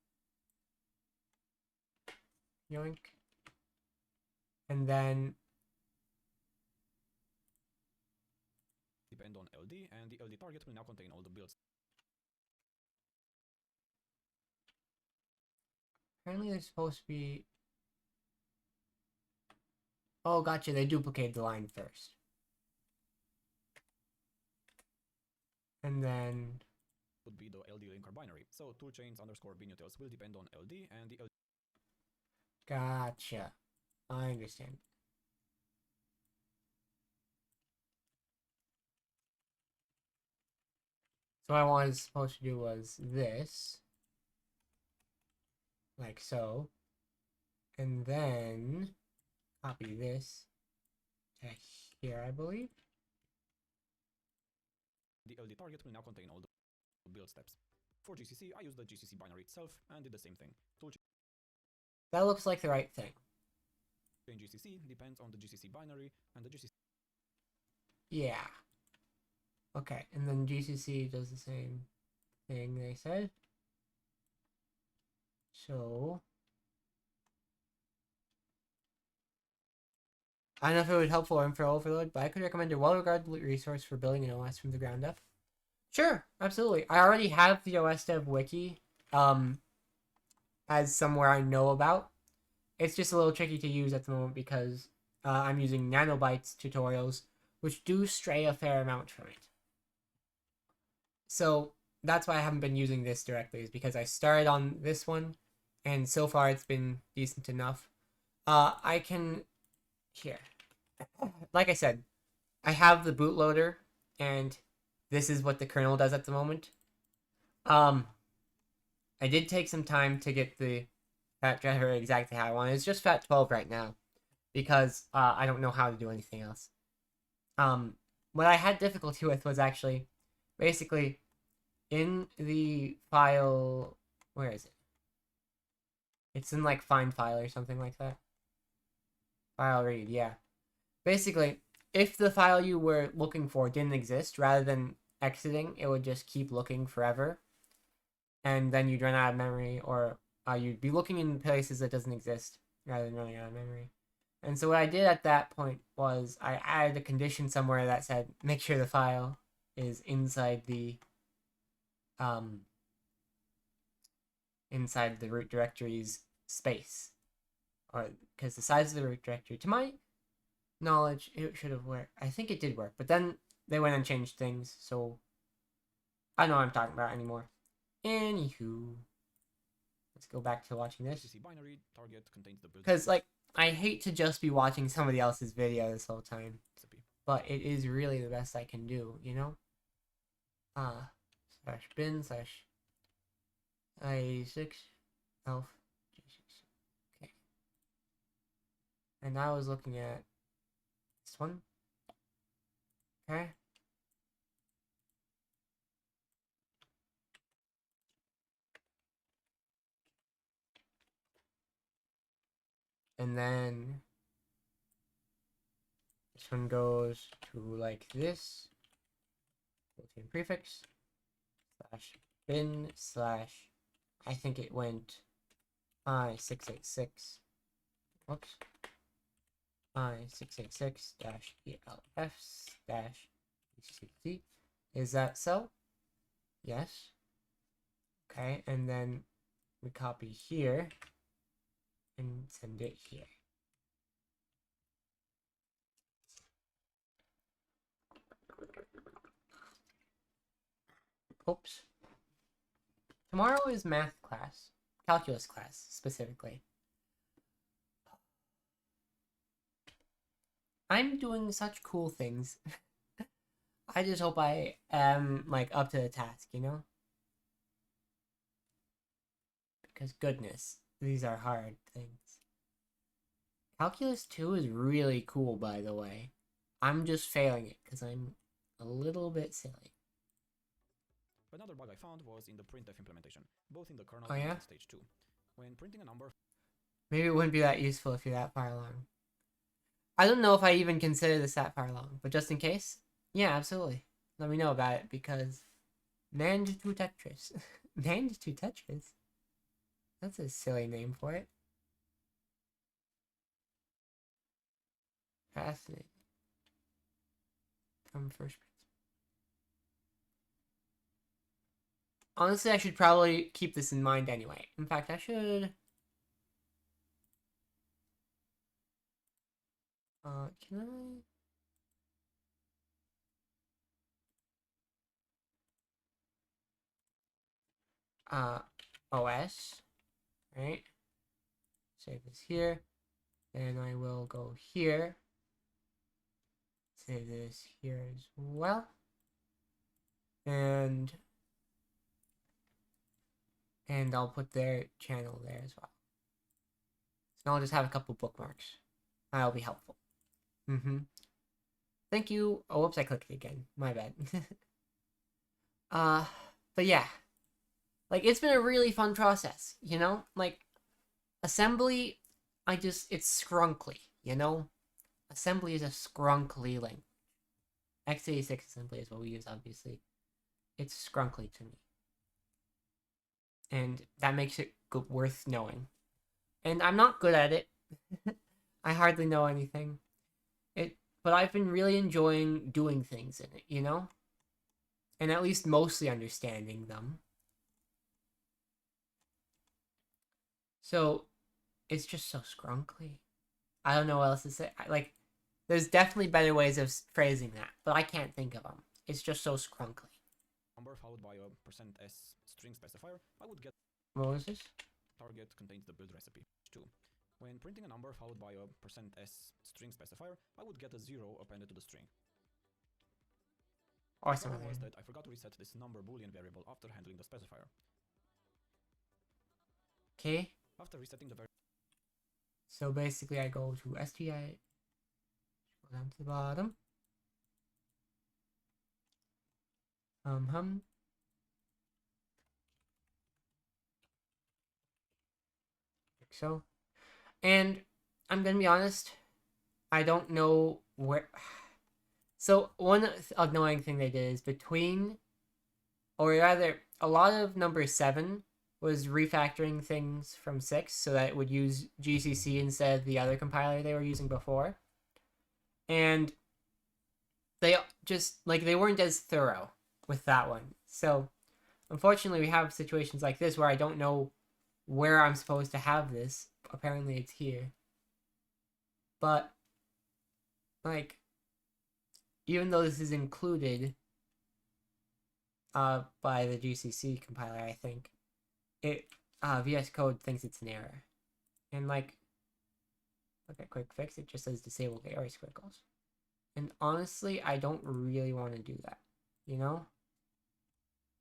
Yoink. And then depend on LD, and the LD target will now contain all the builds. apparently they're supposed to be... Oh, gotcha. They duplicated the line first. And then... would be the LD linker binary. So toolchains underscore binutils will depend on LD, and the LD... Gotcha. I understand. So what I was supposed to do was this. Like so. And then copy this to here, I believe. The LD target will now contain all the build steps. For GCC, I use the GCC binary itself and did the same thing. Toolchain That looks like the right thing. GCC depends on the GCC binary, and the GCC... Yeah. Okay, and then GCC does the same thing they said. So... I don't know if it would help for info overload, but I could recommend a well-regarded resource for building an OS from the ground up. Sure, absolutely. I already have the OS Dev Wiki as somewhere I know about. It's just a little tricky to use at the moment because I'm using nanobytes tutorials, which do stray a fair amount from it. So that's why I haven't been using this directly, is because I started on this one, and so far it's been decent enough. I can... Here. Like I said, I have the bootloader, and this is what the kernel does at the moment. I did take some time to get the fat driver exactly how I want it. It's just FAT12 right now, because I don't know how to do anything else. What I had difficulty with was actually, basically, in the file... Where is it? It's in, like, find file or something like that. File read, yeah. Basically, if the file you were looking for didn't exist, rather than exiting, it would just keep looking forever. And then you'd run out of memory, or you'd be looking in places that doesn't exist, rather than running out of memory. And so what I did at that point was I added a condition somewhere that said, make sure the file is inside the root directory's space. Or, because the size of the root directory, to my knowledge, it should have worked. I think it did work, but then they went and changed things, so I don't know what I'm talking about anymore. Anywho, let's go back to watching this. binary target contains the build... Because, like, I hate to just be watching somebody else's video this whole time, but it is really the best I can do, you know? Slash bin slash i6 elf g6. Okay. And I was looking at this one. Okay. And then this one goes to like this. Built-in prefix slash bin slash, I think it went i686. Whoops. i686 dash elf dash ecc. Is that so? Yes. Okay, and then we copy here and send it here. Oops. Tomorrow is math class. Calculus class, specifically. I'm doing such cool things. I just hope I am, like, up to the task, you know? Because goodness, these are hard things. Calculus 2 is really cool, by the way. I'm just failing it, because I'm a little bit silly. Another bug I found was in the printf implementation, both in the kernel Oh, and yeah? in stage 2. When printing a number... Maybe it wouldn't be that useful if you're that far along. I don't know if I even consider this that far along, but just in case, yeah, absolutely. Let me know about it, because Nand to Tetris. Nand to Tetris? That's a silly name for it. Fascinating. From first principle. Honestly, I should probably keep this in mind anyway. In fact, I should... can I... OS, right? Save this here. Then I will go here. Save this here as well. And I'll put their channel there as well. So I'll just have a couple bookmarks. That'll be helpful. Thank you. Oh, whoops, I clicked it again. My bad. But yeah. Like, it's been a really fun process, you know? Like, assembly, it's scrunkly, you know? Assembly is a scrunkly language. x86 assembly is what we use, obviously. It's scrunkly to me. And that makes it worth knowing. And I'm not good at it. I hardly know anything. But I've been really enjoying doing things in it, you know? And at least mostly understanding them. So, it's just so scrunkly. I don't know what else to say. Like, there's definitely better ways of phrasing that, but I can't think of them. It's just so scrunkly. Number followed by a %s string specifier, I would get... What was this? Target contains the build recipe. 2. When printing a number followed by a %s string specifier, I would get a 0 appended to the string. Awesome. The problem was that I forgot to reset this number boolean variable after handling the specifier. Okay. After resetting the variable... So basically I go to STI, go down to the bottom. Like so. And I'm gonna be honest, I don't know where... So one annoying thing they did is between, or rather, a lot of number 7 was refactoring things from 6 so that it would use GCC instead of the other compiler they were using before. And they just, like, they weren't as thorough with that one. So, unfortunately, we have situations like this where I don't know where I'm supposed to have this. Apparently, it's here. But, like, even though this is included by the GCC compiler, I think, VS Code thinks it's an error. And, like, look at quick fix, it just says disable error squiggles. And honestly, I don't really want to do that, you know?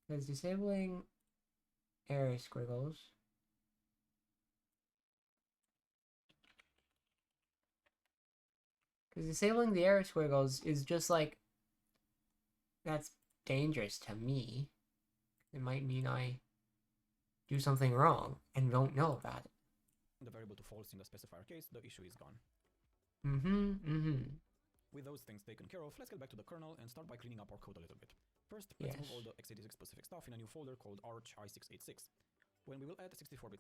Because disabling error squiggles... Because disabling the error squiggles is just like... That's dangerous to me. It might mean I do something wrong and don't know about it. The variable to false in the specifier case, the issue is gone. With those things taken care of, let's get back to the kernel and start by cleaning up our code a little bit. First, let's move all the x86 specific stuff in a new folder called arch i686. When we will add 64-bit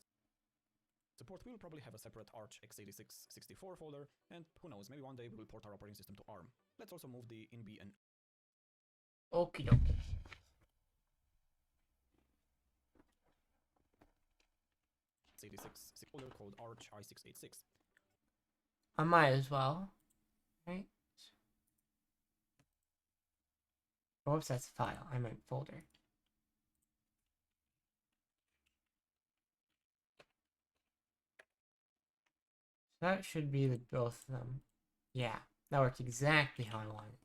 support, we will probably have a separate arch x86 64 folder, and who knows, maybe one day we will port our operating system to ARM. Let's also move the inb and Okie dokie. x86 folder called arch i686. I might as well, right? Oops, that's a file. I meant folder. So that should be both of them. Yeah, that works exactly how I want it.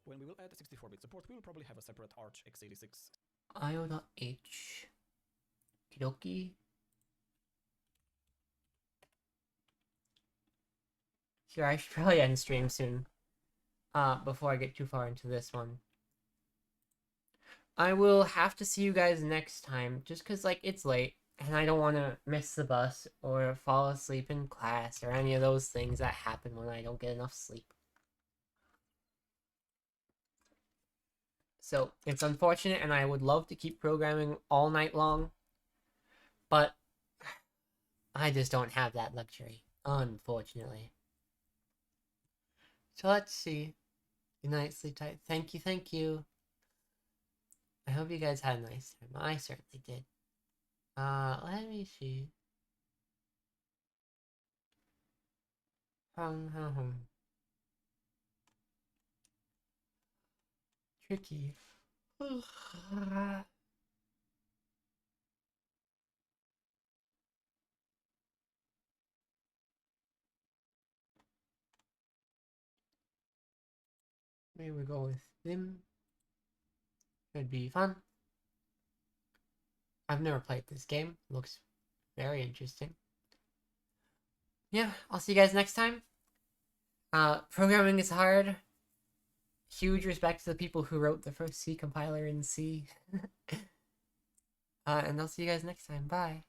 When we will add 64-bit support, we will probably have a separate arch x86 io.h. Kidoki. Here, I should probably end stream soon. Before I get too far into this one. I will have to see you guys next time, just because, like, it's late, and I don't want to miss the bus, or fall asleep in class, or any of those things that happen when I don't get enough sleep. So it's unfortunate, and I would love to keep programming all night long, but I just don't have that luxury, unfortunately. So let's see. Good night, sleep tight. Thank you, thank you. I hope you guys had a nice time. I certainly did. Let me see. Tricky. Maybe we go with them. It'd be fun. I've never played this game. Looks very interesting. Yeah, I'll see you guys next time. Programming is hard. Huge respect to the people who wrote the first C compiler in C. And I'll see you guys next time. Bye.